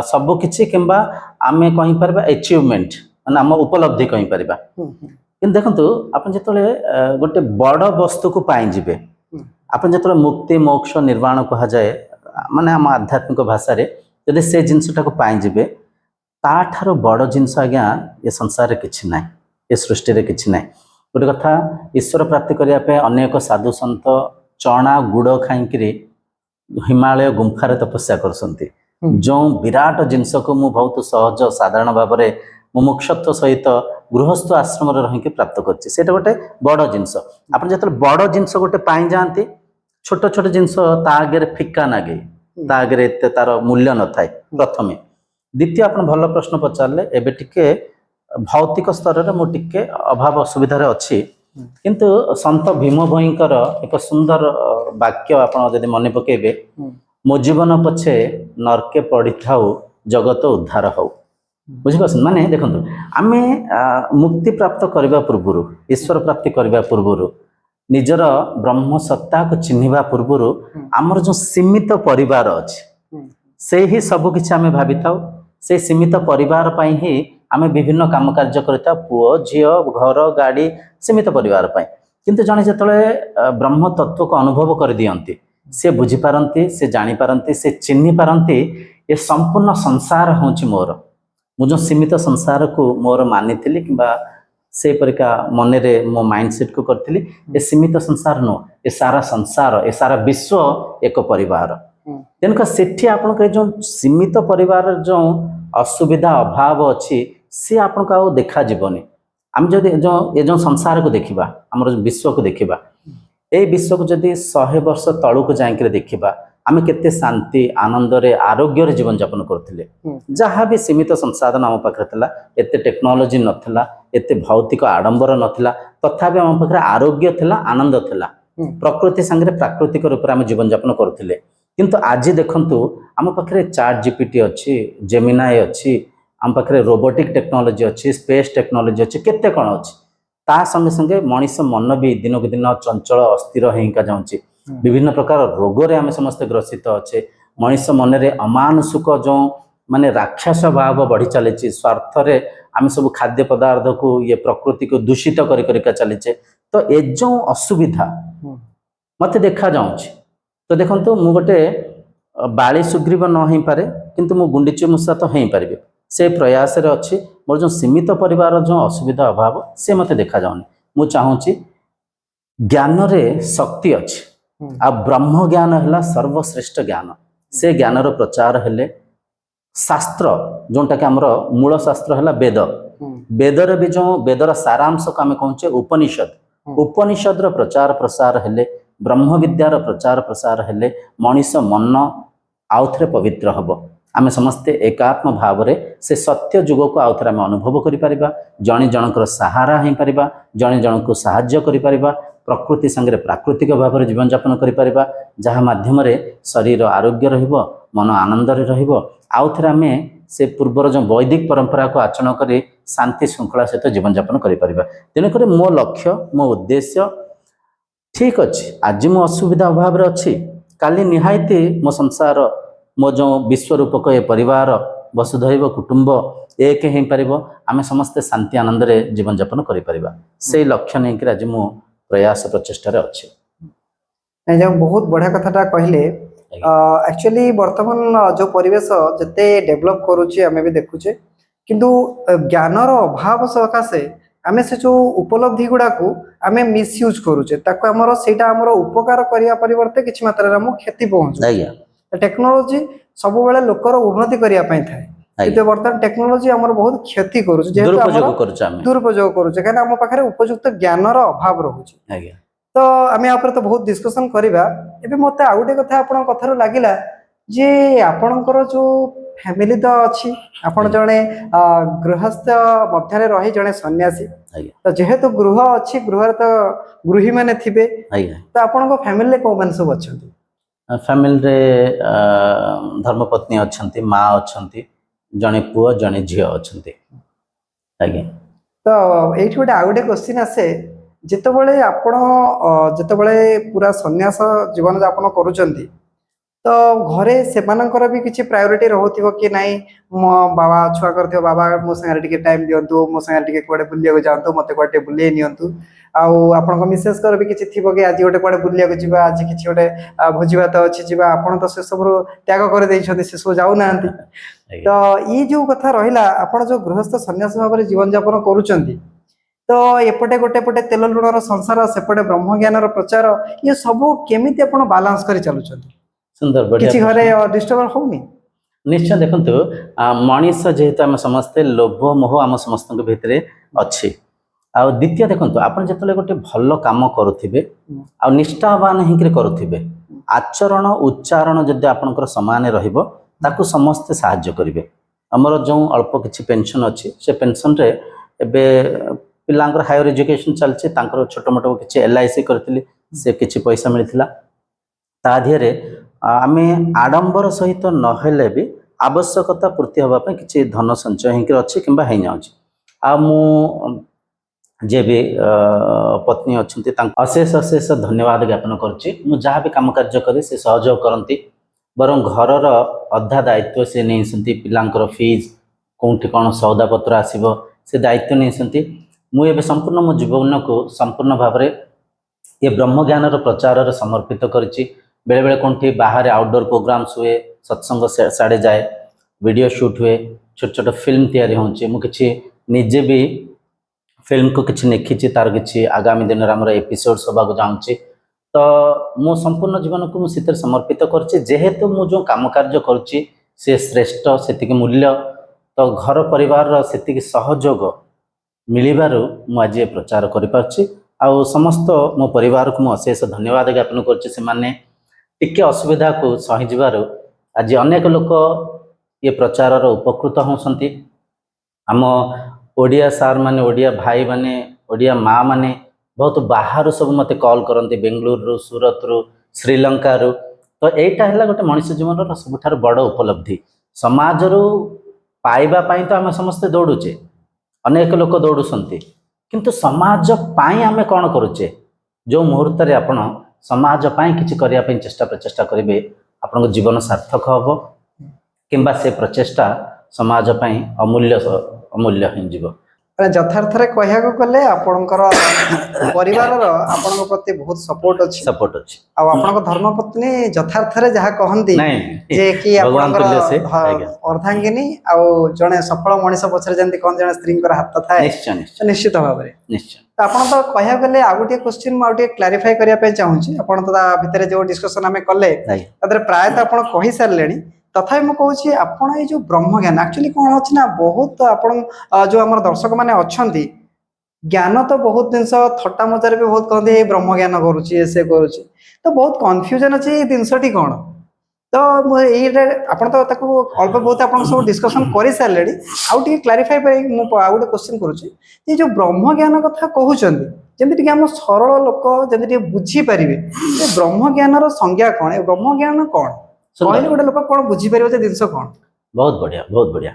सबकि कि आम कहीपर अचिवमेंट माने आम उपलब्धि कहीपर कि देखो आप जो गोटे बड़ वस्तु को पाइबे आप जो मुक्ति मोक्ष निर्वाण कह जाए माने आम आध्यात्मिक भाषा जदि से जिनसटा को पाइबे ताठार बड़ जिनस आज्ञा ये संसार किछि ना ये सृष्टि रे किछि ना गोटे कथा ईश्वर प्राप्ति करने अनेक साधु सन्त चना गुड़ खाई हिमालय गुंफार तपस्या करसंती जो विराट जिनस को मु बहुत सहज साधारण भाव में मुमुक्षत्व सहित गृहस्थ आश्रम रही प्राप्त कर गोटे बड़ जिनस आप जो बड़ जिनस गोटे पाई जाती छोट छोट जिनस आगे फिका नागे आगे तार मूल्य न थाए प्रथमे द्वितीय आप भल प्रश्न पचारे एबे टिके भौतिक स्तर में मुझे अभाव असुविधा अच्छी किंतु संत भीम भईंकर एक सुंदर वाक्य आप मन पकेबे मो जीवन पछे नरके पड़ी थाऊ जगत उद्धार हो बुझिपास माने देखो आम मुक्ति प्राप्त करने पूर्वर ईश्वर प्राप्ति करने पूर्वर निजर ब्रह्म सत्ता को चिन्हवा पूर्वर आमर जो सीमित परिवार अच्छे से ही सब किछि आम भावी था से सीमित परिवार पाई ही आम विभिन्न काम कार्य करता पुओ झील घर गाड़ी सीमित परिवार पाई किंतु जने जतले ब्रह्म तत्व को अनुभव कर दियंती से बुझी पारंती से जानी पारंती से चिन्ही पारंती ये संपूर्ण संसार होची मोर मु जो सीमित संसार को मोर मानी कि से परिका मन रे मो माइंडसेट को करथिली ये सीमित संसार नो ये सारा संसार ये सारा विश्व एक परिवार तेनका सेठी आपन के जो सीमित परिवार जो असुविधा अभाव अच्छी सी आपन का देखा जीवनी आम जदि जो ये जो संसार को देखिबा हमर विश्व को देखिबा ए विश्व को जदि 100 वर्ष तळु को जाई के देखिबा आम केते शांति आनंद रे आरोग्य रे जीवन यापन करथिले जहाँ भी सीमित संसाधन आम पाखरे थिला एते टेक्नोलोजी नथिला एते भौतिक आडंबर नथिला तथापि आम पाखरे आरोग्य थिला आनंद थिला प्रकृति संगे प्राकृतिक रूप में आम जीवन यापन करथिले किंतु आज देखंतु आम पाखरे चैट जीपीटी अच्छी जेमिनाई अच्छी आम पाखरे रोबोटिक टेक्नोलोजी अच्छी स्पेस टेक्नोलोजी अच्छी केते कौन अच्छी ता संगे संगे मनीष मन भी दिन को दिन चंचल अस्थिर होइका जाउची विभिन्न प्रकार रोग रे आम समस्त ग्रसित अच्छे मनीष मन रे अमानुषिक जो माने राक्षस भाव बढ़ी चली स्वार्थ रे आम सब खाद्य पदार्थ को ये प्रकृति को दूषित कर चलीचे तो ये जो असुविधा मत देखा जाउची तो देखो मु गोटे बाली सुग्रीव न हो पारे किंतु मु गुंडीची मूषा तो हो पारे से प्रयास रे अच्छी मोर जो सीमित परिवार जो असुविधा अभाव से मत देखा जाऊनी मु चाहूँगी ज्ञान रे शक्ति अच्छी आ ब्रह्म ज्ञान है सर्वश्रेष्ठ ज्ञान से ज्ञानर प्रचार हेले शास्त्र जोटा कि आमर मूल शास्त्र है वेद वेदर भी जो वेदर सारांश को आम कहचे उपनिषद उपनिषद प्रचार प्रसार हेले ब्रह्म विद्यार प्रचार प्रसार हेले मनीष मन आउ थे पवित्र हम आम समस्ते एकात्म भाव से सत्य जुग को आउ थे आम अनुभव करें जड़े जनकर सहारा हो पार जड़े जन को साहाय्य करें प्रकृति संगे प्राकृतिक भाव में जीवन यापन करें जहाँ मध्यम शरीर आरोग्य मन आनंद आउ थे आम से पूर्वर जो वैदिक परंपरा को आचरण कर शांति श्रृंखला सहित जीवन यापन करें तेणुक मो लक्ष्य मो उद्देश्य ठीक अच्छे आज मो असुविधा अभाव अच्छी काली निहायती मो संसार मो जो विश्वरूपक ए परिवार वसुधैव कुटुंब एक हो पार आम समस्ते शांति आनंद रे जीवन यापन करें से लक्ष्य नहीं कि आज मो प्रयास प्रचेष्टा अच्छे जो बहुत बढ़िया कथाटा कहले एक्चुअली वर्तमान जो परिवेश जिते डेभलप करुचे आम भी देखुचे किंतु ज्ञानर अभाव सकाशे आम से जो उपलब्धि गुड़ा को आम मिसयूज करुचे आमर सेटा आमर उपकार करने परिवर्ते किसी मात्रा क्षति पहुंचे टेक्नोलोजी सब बेले लोकर उन्नति करने थाए किंतु बर्तमान टेक्नोलोजी आमर बहुत क्षति करुचे दुरुपयोग करुचे कहीं आम पाखे उपयुक्त ज्ञानर अभाव रोचे तो आम या तो बहुत डिस्कसन करवा एबे मते आउ गोटे कथा आपण कथार लागिला जे आपणकर जो फैमिली तो अच्छी आपण जने गृहस्थ मध्य रही जने सन्यासी तो जेहेतु गृह अच्छी गृह तो गृही माने थिबे तो आपण फैमिली को मन सब अच्छा फैमिली धर्मपत्नी अच्छा माँ अच्छा जड़े पुओ जड़े झी अच्छा तो ये गोटे आउ गोटे क्वेश्चन आसे जितेबले आपण जितेबले पूरा सन्यास जीवन यापन करुचंती तो घरे से भी किसी प्रायोरिटी रोथिबो कि नहीं मो बाबा छुआ करथिबो बाबा मो संगे टिके टाइम दियंतु मो संगे टिके कोडे बुलिया को जांतु मते कोडे बुलिए नियंतु आउ आपन को मिसेस कर भी किसी थिबो कि आज गोटे कोडे बुलिया को जिबा आज किसी गोटे भोजी भात अछि जिबा आपन तो से सब त्याग कर देइ छथि से सब जाउ नांती तो ई जो कथा रहिला आपन जो गृहस्थ सन्यास भाव रे जीवन यापन करूचंती तो एपटे गोटे पटे तेल लुणर संसार सेपटे ब्रह्म ज्ञानर प्रचार ये सब केमिति आपण बैलेंस करि चलुचंती सुंदर बढ़िया किसी घरे डिस्टर्ब होनी निश्चय देखंतु मनीष जेहेतु आम समस्ते लोभ मोह आम समस्त भितर अच्छी आ द्वितीय देखंतु आपण जतले गोटे भल काम करुथिबे आ निष्ठावान हिकरे करुथिबे आचरण उच्चारण जदि आपनकर समान रहिबो ताकू समस्त सहाय्य करिवे हमर जो अल्प किछि पेंशन अछि से पेंशन रे एबे पिलांकर हायर एजुकेशन चलछि तांकर छोट मोट किछि एलआईसी करथिली से किछि पैसा मिलथिला ता धिरे आमे आडंबर सहित नहेले भी आवश्यकता पूर्ति हवा पे किछि धन संचय हिंकर अछि किंबा हेइ जाउछि आ मु जे भी पत्नी अछंती तांक अशेष अशेष धन्यवाद ज्ञापन करछि मु जहाँ भी काम कार्य करे से सहयोग करंती बरं घरर अधा दायित्व से नहीं सन्ती पिलांकर फीस कोठी कोन सौदा पत्र आसीबो से दायित्व नहीं सन्ती मु एबे संपूर्ण मो जीवन को संपूर्ण भाव रे ये ब्रह्म ज्ञानर प्रचार रे समर्पित करछि बेले बेले कोठी बाहर आउटडोर प्रोग्राम्स हुए सत्संग साड़े जाए वीडियो शूट हुए छोट छोट फिल्म तैयारी होउछि मु किछि निजे भी फिल्म को किछि लिखिछि तार किछि आगामी दिन रे हमर एपिसोड सभा को जाउछि तो मो संपूर्ण जीवन को मुझे समर्पित करछि जेहेतु मु जो काम कार्य करछि से श्रेष्ठ सेतिक मूल्य तो घर परिवार सेतिक सहयोग मिलिबारु मु आज प्रचार करि पारछि आ समस्त मो परिवार को मु अशेष धन्यवाद ज्ञापन करछि से माने टिके असुविधा को सही जिबारु आज अनेक लोक ये प्रचार उपकृत होसंती आम ओडिया सार माने ओडिया भाई माने ओडिया माँ माने बहुत बाहर सब मते कॉल करते बेंगलुरु सूरत रु श्रीलंका रु तो एटा है गोटे मनुष्य जीवन सबुठार बड़ उपलब्धि समाज रु पाइबा पाई तो आम समस्ते दौड़ुचे अनेक लोक दौड़ुसंती किंतु समाज पाई आमे कौन करुचे जो मुहूर्त रे आपण समाज पाई किछि करिया पई चेष्टा प्रचेष्टा करिवे आपनको जीवन सार्थक हबो किंबा से प्रचेष्टा समाज पाई अमूल्य अमूल्य हिं जीव यथार्थ कहया गले आपणकर परिवार आपन प्रति बहुत सपोर्ट अछि आ आपन धर्मपत्नी यथार्थ जहाँ कहती जे कि अर्धांगिनी आ जड़े सफल मनीष पछरे जंती कौन जने स्त्री हाथ थाए निश्चित भाव में निश्चय तो आपण तो कहया गले आ गोटे क्वेश्चन म आउटे क्लैरिफाई करिया पे चाहूची आपण तो ता भितरे जो डिस्कशन हमें कले तादरे प्राय तो आपण कहि सारलेनी तथापि मु कहूची आपण ए जो ब्रह्म ज्ञान एक्चुअली कोन अछि ना बहुत आपण जो हमर दर्शक माने अछंती ज्ञान तो बहुत जिनस थट्टा मजार भी बहुत कहते हैं ब्रह्म ज्ञान करुच्ची से करुच्ची तो बहुत कन्फ्यूजन अच्छे ये जिनसटी कौन तो ये आप अल्प बहुत आप सब डिस्कसन कर सारे आउ टे क्लारीफाई मुझे गोटे क्वेश्चन करुच्ची ये जो ब्रह्म ज्ञान कथा कहते जमीक आम सरल लोक जमी बुझीपारे ब्रह्म ज्ञान संज्ञा कौन ब्रह्म ज्ञान कौन कहले गोटे लोक कौन बुझीपार जिनस कौन बहुत बढ़िया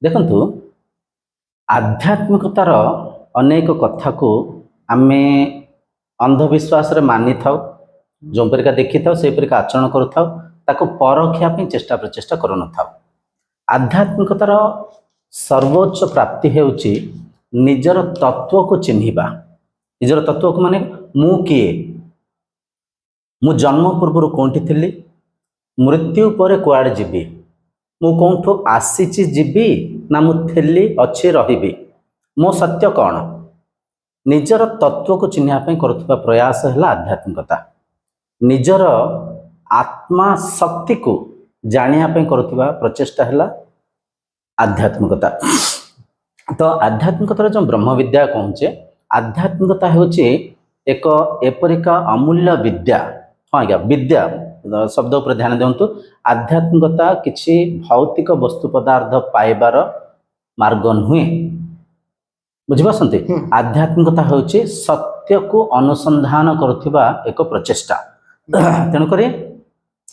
देखु आध्यात्मिकतार अनेक कथा को आमे अंधविश्वास रे मानि थाउ जो परिका देखि थाउ से परिका आचरण करू थाउ ताको परखिया पे चेष्टा प्रचेष्टा करू न थाउ आध्यात्मिकतार सर्वोच्च प्राप्ति हेउची निजर तत्व को चिन्हिबा निजर तत्व को माने मु किए मु जन्म पूर्व कोंठी थिली मृत्यु पर कुआडे जीवी मु कोंठो आसीची जीवी ना मु थिली अछि रहिबी मो सत्य कौन निजर तत्व को चिन्ह करुवा प्रयास है आध्यात्मिकता निजर आत्मा शक्ति को जानापी करुवा प्रचेष्टा है आध्यात्मिकता तो आध्यात्मिकतार जो ब्रह्म विद्या कहे आध्यात्मिकता हूँ एक एपरिका अमूल्य विद्या हाँ आज्ञा विद्या शब्द उपर ध्यान दिंतु आध्यात्मिकता किसी भौतिक वस्तु पदार्थ पाइबार मार्ग नुहे बुझिपारती आध्यात्मिकता हूँ सत्य को अनुसंधान करुवा एक प्रचेष्टा तेणुक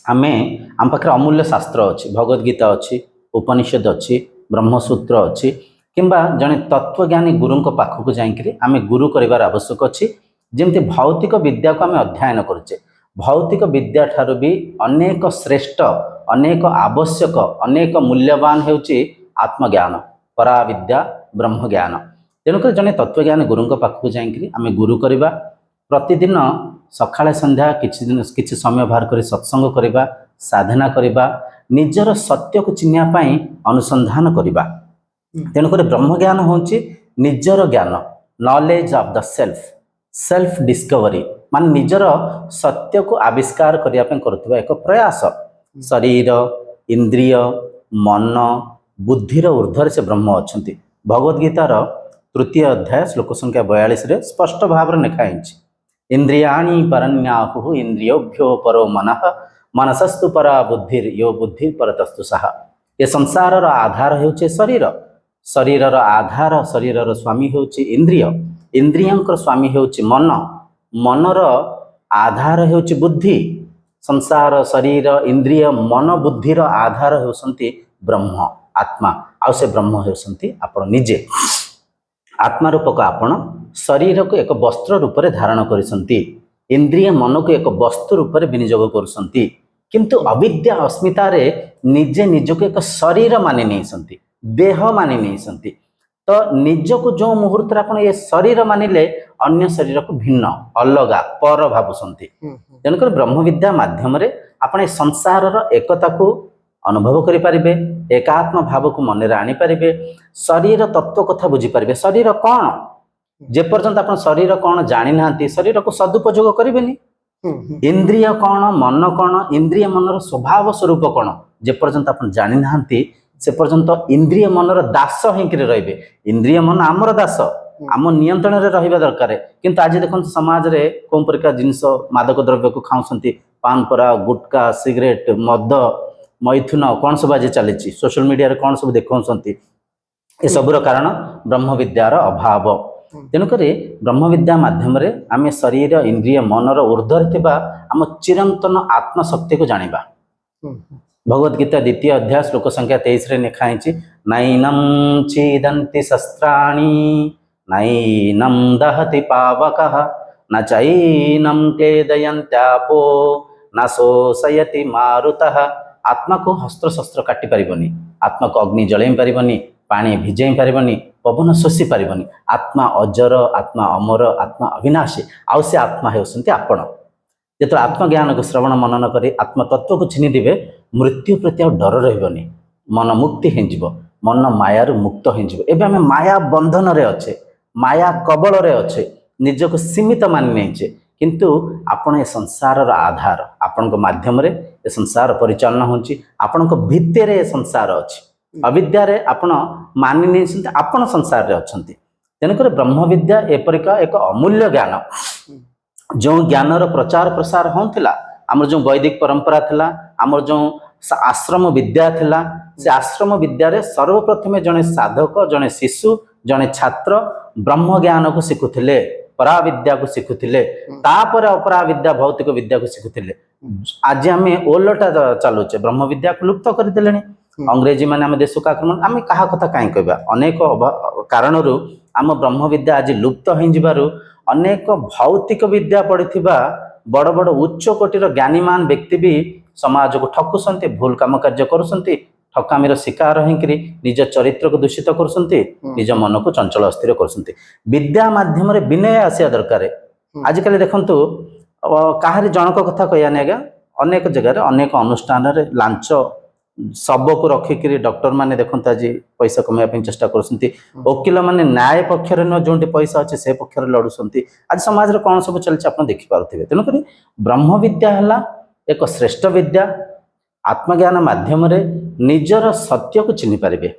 आमे आम पाखे अमूल्य शास्त्र अच्छी भगवद गीता अच्छी उपनिषद अच्छी ब्रह्मसूत्र अच्छी किंबा जड़े तत्वज्ञानी गुरु पाखक जाइए आम गुरु कर आवश्यक अच्छी जमती भौतिक विद्या को आम अध्ययन करुचे भौतिक विद्या ठारू भी अनेक श्रेष्ठ अनेक आवश्यक अनेक मूल्यवान होउची आत्मज्ञान परा विद्या ब्रह्म ज्ञान तेणुक जड़े तत्वज्ञानी गुरु पाखक जाइए आम गुरु करवा प्रतिदिन सकाळे संध्या किछि समय बाहर कर सत्संग करवा साधना करवा निजर सत्य को चिन्हवाई अनुसंधान करवा तेणुक ब्रह्म ज्ञान हूँ निजर ज्ञान knowledge of the self discovery मान निजर सत्य को आविष्कार करने करुवा एक प्रयास शरीर इंद्रिय मन बुद्धिर ऊर्ध्वर से ब्रह्म अच्छा भगवद गीतार तृतीय अध्याय श्लोक संख्या 42 रे स्पष्ट भाव लिखाई इंद्रियाणी परन्याहु इंद्रियोभ्यो परो मनः मनसस्तु परा बुद्धिर यो बुद्धि परतस्तु सहा ये संसार आधार होचे शरीर शरीर आधार शरीर स्वामी होचे इंद्रिय इंद्रियंकर स्वामी होचे मन मनर आधार होचे बुद्धि संसार शरीर इंद्रिय मन बुद्धिर आधार होसंती ब्रह्म आत्मा आउ से ब्रह्म होसंती आपण निजे आत्मा रूपक आपण शरीर को एक वस्त्र रूप में धारण करिसंती इंद्रिय मन को एक वस्तु रूप में विनियोग करुसंती किंतु अविद्या अस्मिता रे निजे निजक एक शरीर मानि नहीं संती देह मानि नहीं संती तो निज को जो मुहूर्त आपण ये शरीर मानिले अन्य शरीर को भिन्न अलगा पर भावुसंती तेणुक ब्रह्म विद्या माध्यम रे आपण संसार एकता को अनुभव करें एकात्म भाव को मन आनी पारे शरीर तत्व कथा बुझीपारे शरीर कौन जेपर्यंत आप शरीर कौन जानी ना शरीर को सदुपयोग करेंगे इंद्रिय कौन मन कौन इंद्रिय मनर स्वभाव स्वरूप कौन जेपर्यंत आप जानी ना से पर्यंत इंद्रिय मनर दास होकर रे इंद्रिय मन आमर दास आम नियंत्रण में रहा दरकार किंतु आज देखो समाज रे कौन प्रकार जिनस मादक द्रव्य को खाऊंट पान परा गुटका सिगरेट मद मैथुन कौन सब आज चली सोशल मीडिया रे कौन सब देखते ये सबूर कारण ब्रह्म विद्यार अभाव तेणुक ब्रह्म विद्या माध्यम आम शरीर इंद्रिय मनर ऊर्ध्वर आम चिरंतन आत्मशक्ति को जानिबा भगवद गीता द्वितीय अध्याय श्लोक संख्या 23 रे लिखाई नैनम छेदन्ति शस्त्राणि नैनम दहति पावकः न चैनम क्लेदयन्त्यापो न शोषयति मारुतः आत्मा को हस्त्र शस्त्र काटी पारिबनी आत्मा को अग्नि जलई पारिबनी पानी भिजई पारिबनी पवन शोषी पारिबनी आत्मा अजर आत्मा अमर आत्मा अविनाशी आउ से आत्मा होसंती आपण जो आत्मज्ञान को श्रवण मनन करी आत्मतत्व को चिन्ह देवे मृत्यु प्रति आ डर रही मन मुक्ति हो मन मायार मुक्त हो माया बंधन रे अच्छे माया कबल रे अच्छे ନିଜକୁ ସୀମିତ ମାନି ନେଇଛେ କିନ୍ତୁ ଆପଣ ଏ ସଂସାରର ଆଧାର ଆପଣଙ୍କ ମାଧ୍ୟମରେ ଏ ସଂସାର ପରିଚାଳନା ହେଉଛି ଆପଣଙ୍କ ଭିତରେ ଏ ସଂସାର ଅଛି ଅବିଦ୍ୟାରେ ଆପଣ ମାନି ନେଇଛନ୍ତି ଆପଣ ସଂସାରରେ ଅଛନ୍ତି ତେଣୁକରି ବ୍ରହ୍ମବିଦ୍ୟା ଏପରିକା ଏକ ଅମୂଲ୍ୟ ଜ୍ଞାନ ଯେଉଁ ଜ୍ଞାନର ପ୍ରଚାର ପ୍ରସାର ହେଉଥିଲା ଆମର ଯେଉଁ ବୈଦିକ ପରମ୍ପରା ଥିଲା ଆମର ଯେଉଁ ଆଶ୍ରମ ବିଦ୍ୟା ଥିଲା ସେ ଆଶ୍ରମ ବିଦ୍ୟାରେ ସର୍ବପ୍ରଥମେ ଜଣେ ସାଧକ ଜଣେ ଶିଶୁ ଜଣେ ଛାତ୍ର ବ୍ରହ୍ମ ଜ୍ଞାନକୁ ଶିଖୁଥିଲେ ପରାବିଦ୍ୟାକୁ ଶିଖୁଥିଲେ ତାପରେ ଅପରାବିଦ୍ୟା ଭୌତିକ ବିଦ୍ୟାକୁ ଶିଖୁଥିଲେ ଆଜି ଆମେ ଓଲଟା ଚାଲୁଛେ ବ୍ରହ୍ମ ବିଦ୍ୟାକୁ ଲୁପ୍ତ କରିଦେଲେଣି अंग्रेजी माने आम देश को आक्रमण आम क्या कथा कहीं कहवा अनेक कारणरू आम ब्रह्म विद्या आज लुप्त हो अनेक भौतिक विद्या पढ़ी बड़ बड़ उच्च कोटीर ज्ञानीमान व्यक्ति भी समाज को ठकुंट भूल काम कार्य करुँच ठकामीर शिकार होकर निज चरित्र को दूषित करुँच निज मन को चंचल अस्थिर करुँच विद्या माध्यम विनय आसिया दरकार आजिकल देखु कहारी जनक कथा कहने आज्ञा अनेक जगह अनेक अनुष्ठान लांच शब को रखिक डॉक्टर माने देखते आज पैसा कमाई चेष्टा कर वकिल माने न्याय पक्षर न जो पैसा अच्छे से पक्षर लड़ुंट आज समाज में कौन सब चलती आप देखिपे तेणुक ब्रह्म विद्या है एक श्रेष्ठ विद्या आत्मज्ञान माध्यम निजर सत्य को चिन्ह पारे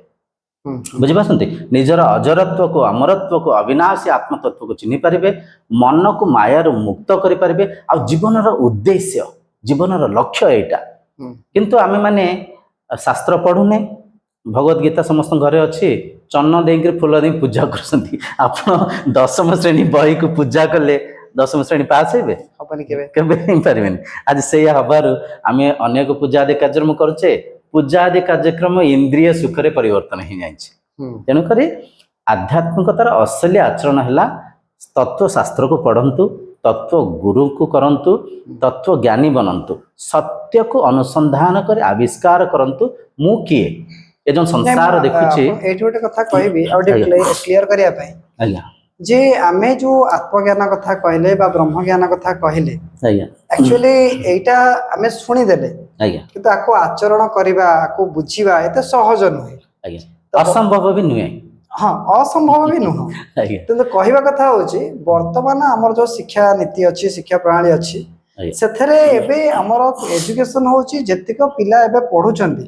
बुझिपारती निजर अजरत्व को अमरत्व को अविनाशी आत्मतत्व को चिन्ह पारे मन को मायार मुक्त करें आ जीवन उद्देश्य जीवन लक्ष्य यहाँ किंतु आमे माने शास्त्र पढ़ुने भगवत गीता समस्त घरे अच्छी चन्न देकर फूल दे पूजा कर दशम श्रेणी बही को पूजा कले दशम श्रेणी पास हे पारे आज से हबार आम अनेक पूजा आदि कार्यक्रम करुचे पूजा आदि कार्यक्रम इंद्रिय सुखरे परिवर्तन हो जाए तेणुक आध्यात्मिकतार असली आचरण है तत्व शास्त्र को पढ़ंतु तत्व गुरु को करंतु तत्व ज्ञानी बनंतु सत्य को अनुसंधान कर आविष्कार करंतु मु किए ए जो संसार देखुची एठी गोटे कथा कहबी आ क्लियर करिया पई आज्ञा जे आमे जो आत्मज्ञान कथा कहले बा ब्रह्म ज्ञान कथा कहले आज्ञा एक्चुअली एटा आमे सुनी देले आज्ञा किंतु आको आचरण करिबा आको बुझिबा एते सहज नुहे आज्ञा असंभव भी नुहे हाँ असंभव भी नुह किंतु कहवा कथा होची वर्तमान हमर जो शिक्षा नीति अच्छी शिक्षा प्रणाली अच्छी सेथरे एबे हमर एजुकेशन होची जतिक पिला एबे पढुचंदी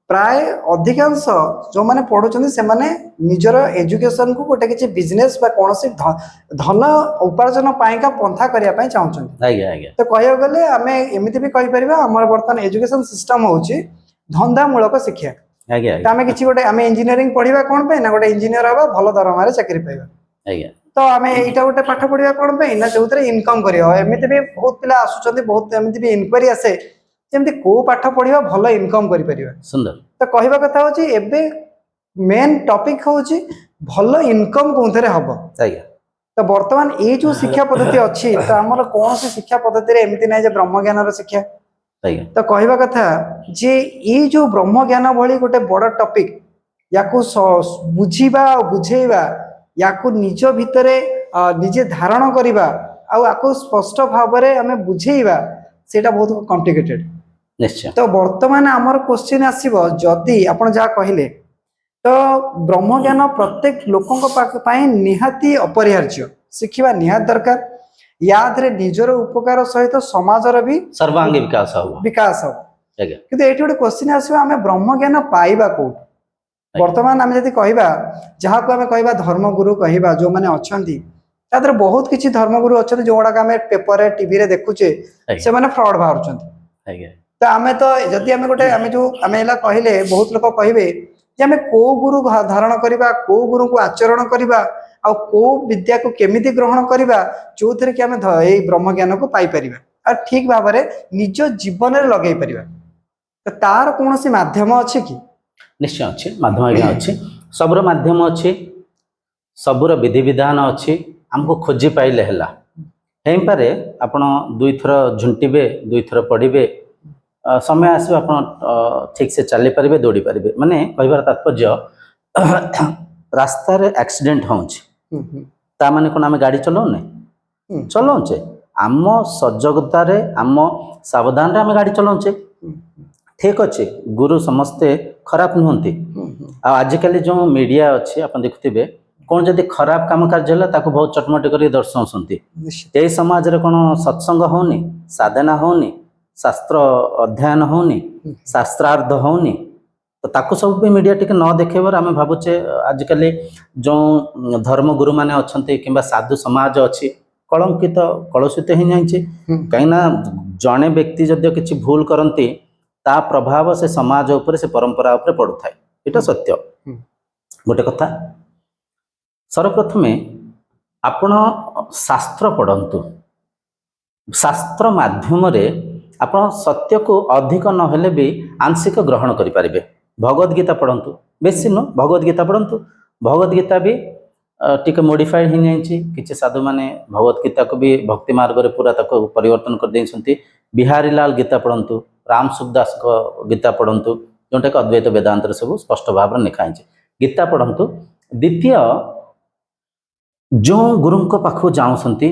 प्राय अधिकांश जो माने पढुचंदी से माने निजर एजुकेशन को गोटे किछि बिजनेस बा कोनोसी धन उपार्जन पाइका पंथा करिया पई चाहउचंदी तो कहया गले हमें एमिति भी कहि परिबा हमर वर्तमान एजुकेशन सिस्टम होची धंधा मूलक शिक्षा आमे किछि गोटे आमे इंजीनियरिंग पढिबा कोन पे ना गोटे इंजीनियर हबा भलो दरमा रे चाकरी पाइबा तो आमे एटा गोटे पाठ पढिबा कोन पे ना जोतरे इनकम करियो एमिति भी बहुत पिला आसुचंदी बहुत एमिति भी इनक्वारी आसे जेमति को पाठ पढिबा भलो इनकम करि परिबा सुंदर तो कहबा कथा होची एबे मेन टॉपिक होची भलो इनकम कोनथरे हबो तो वर्तमान ए जो शिक्षा पद्धति अछि तो हमर कोन से शिक्षा पद्धति रे एमिति नै जे ब्रह्म ज्ञान रो शिक्षा तो कहवा कथा जे ये जो ब्रह्म ज्ञान भली गोटे बड़ टॉपिक याकू बुझीबा बुझेबा याकू निज भितरे निजे धारण करिबा आ आकू स्पष्ट भाव में हमें बुझेबा सेटा बहुत कॉम्प्लिकेटेड निश्चय तो वर्तमान हमर क्वेश्चन आसीबो जदी आपण जा कहिले तो ब्रह्म ज्ञान प्रत्येक लोकन पाई निहाती अपरिहार्य शिखिबा निहात दरकार यादरे निजर उपकार सहित समाजर भी सर्वांगी विकास हो किंतु एठी गोटे क्वेश्चन आसीबा हमें ब्रह्म ज्ञान पाइबा को वर्तमान आम जदि कहबा जहाँ को आम कहबा धर्मगुरु कहबा जो माने अछंती तादर बहुत किछि धर्मगुरु अछंती जोडा का हमें पेपर रे टीवी रे देखुचे से माने फ्रॉड बाहरचंती तो आमे तो जदि आमे गोटे आमे जो आमे एला कहले बहुत लोक कहबे जे आमे को गुरु धारण करबा को गुरु को आचरण करबा आ को विद्या को केमिति ग्रहण करबा जो थरे कि आमे ए ब्रह्म ज्ञान को पाई परिबा आ ठीक भाव में निज जीवन रे लगेई परिबा तो तार कोनोसी माध्यम अछि कि निश्चय अच्छे माध्यम आज्ञा अच्छे सबुर माध्यम अच्छे सबुर विधि विधान अच्छे आमको खोजी पाइले है पारे आपण दुई थर झुंटिबे दुई थर पढ़िबे समय आसो आप ठीक से चली पारे दौड़ी पारे माने कहबार तात्पर्य रास्ता रे एक्सीडेंट होता माने कौन आम गाड़ी चलाऊने चलाऊचे आम सजगतार आम सावधान रे आम गाड़ी चलाऊचे ठीक अच्छे गुरु समस्ते खराब नुहंती आजिकल जो मीडिया अच्छे आप देखुथिबे कौन जदि खराब काम कार्य है ताको बहुत चटमटी कर दर्शाउछंती निश्चित यही समाज रे कोन सत्संग होनी साधना होनी शास्त्र अध्ययन होनी शास्त्रार्थ होनी तो ताको सब भी मीडिया टिके न देखेबार आम भावुचे आजिकल जो धर्म गुरु माने अच्छे कि साधु समाज अच्छी कलंकित कलुषित ही जाइए कहीं जड़े व्यक्ति जदि किसी भूल करती ता प्रभाव से समाज उपर से परंपरा उपर पड़ू था ये सत्य गोटे कथा सर्वप्रथमे आपण शास्त्र पढ़ंतु शास्त्र माध्यम आपण सत्य को अधिक नहेले भी आंशिक ग्रहण करें भगवद गीता पढ़ंतु बेसी नु भगवद गीता पढ़ंतु भगवद गीता भी टिके मॉडिफाइड हो जाइए किसी साधु माने भगवद गीता को भी भक्ति मार्ग रे पूरा तक परिवर्तन कर देइछंती बिहारी लाल गीता पढ़ंतु राम सुखदास को गीता पढ़ंतु जोटा कि अद्वैत वेदांत सब स्पष्ट भाव में लिखाई गीता पढ़ंतु द्वितीय जो गुरु पाखु जाऊँगी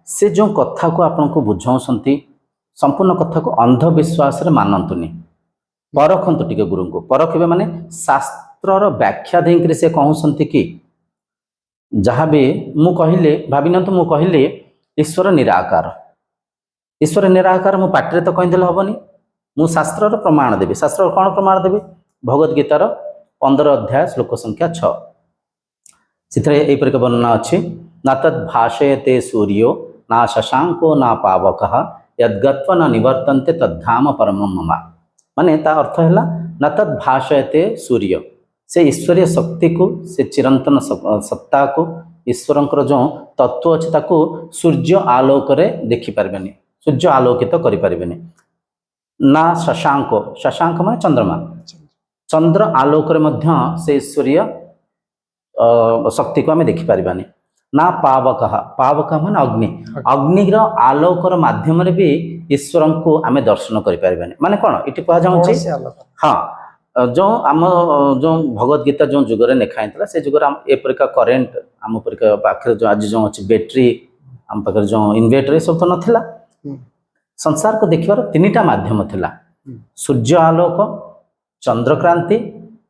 से जो कथा को आपन को बुझाऊँगी संपूर्ण कथा को अंधविश्वास रे मानतुनी परखंतु टिके गुरु को परखिबे माने शास्त्रर व्याख्या देकरी से कहउसंती कि जहाँ भी मु कहले भाविनंतु मु कहले ईश्वर निराकार मु पाटरे तो कहिदेले हबनी मु शास्त्रर प्रमाण देबी शास्त्र कौन प्रमाण देबी भगवद गीतार 15 अध्याय श्लोक संख्या 6 चित्रे एपरिक वर्णना अच्छी न तद् भाषयते सूर्यो ना शशांको ना पावकः यद्गत्वा न निवर्तन्ते तद्धाम परमं मम माने ता अर्थ है न तद् भाषयते सूर्य से ईश्वरीय शक्ति को से चिरंतन सत्ता को ईश्वरंकर जो तत्व अच्छे ताको सूर्य आलोक रे देखि पारबेनी सूर्य आलोकित तो करि पारबेनी ना शशांक माने चंद्रमा चंद्र आलोक रे मध्य से ईश्वरीय शक्ति को आम देखिपारानी ना पावक मान अग्निर आलोकर माध्यम भी ईश्वर को आम दर्शन करें माने कौन ये कह हाँ जो आम जो भगवद गीता जो जुगर लिखाई से जुगर एपरिका करेन्ट आम पाखे जो आज जो अच्छी बैटेरी आम पाखे जो इन्वर्टर सब तो नाला संसार को देखिबार 3टा माध्यम थिला सूर्य आलोक चंद्रक्रांति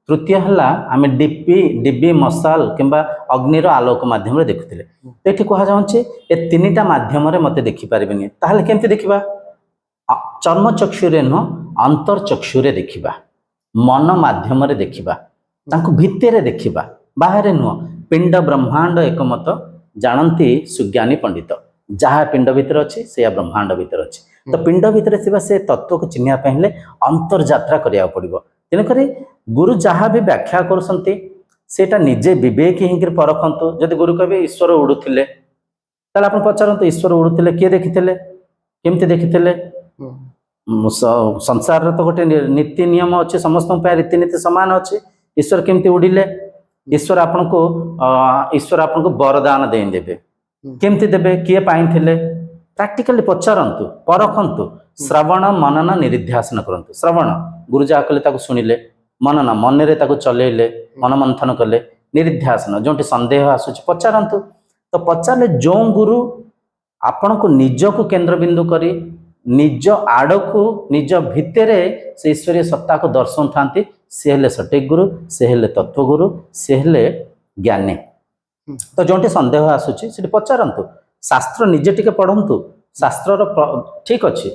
तृतीय है आम डिब्बी मसाल किंबा अग्निर आलोक माध्यम देखुले ये कहुचे ए 3टा माध्यम मत देखिपारे ताहले केमती देखा चर्म चक्षुरे नुह अंतर्चक्षुरे देखा मन माध्यम देखा भित्तर देखा बाहर नुह पिंड ब्रह्मांड एकमत जानती सुज्ञानी पंडित जहाँ पिंड भितर अच्छी से ब्रह्मांड भितर अच्छी तो पिंड भितर से तत्व को चिन्ह हेले अंतर्जात्रा करिया पड़िबो तेणुक गुरु जहाँ भी व्याख्या करा निजे विवेक हिंकर परखंतु जदि गुरु कहे ईश्वर उड़ुले ताले आपण पचारंतु ईश्वर उड़ुले किए देखिथिले केमती देखिथिले संसार तो गोटे नीति नियम अच्छे समस्त रीतिनीति सामान अच्छे ईश्वर केमती उड़िले ईश्वर आपन को वरदान देदेवे केमती देवे किए पाइथिले प्राक्टिकली पचारंतु परखंतु श्रवण मनन निरिध्यासन करंतु श्रवण गुरु जहाँ कले शुणिले मनन मन रे चलेले मन मंथन कले निरिध्यासन जो संदेह आसूची पचारंतु तो पचारे जो गुरु आपण को निज को केंद्र बिंदु करी निज आड़ को निज भितर से ईश्वरीय सत्ता को दर्शन था सी हेले सटीक गुरु से हेले तत्व गुरु से हेले ज्ञानी तो जो संदेह आसूची से पचारंतु शास्त्र निजे टिके पढ़ंतु शास्त्र ठीक अच्छे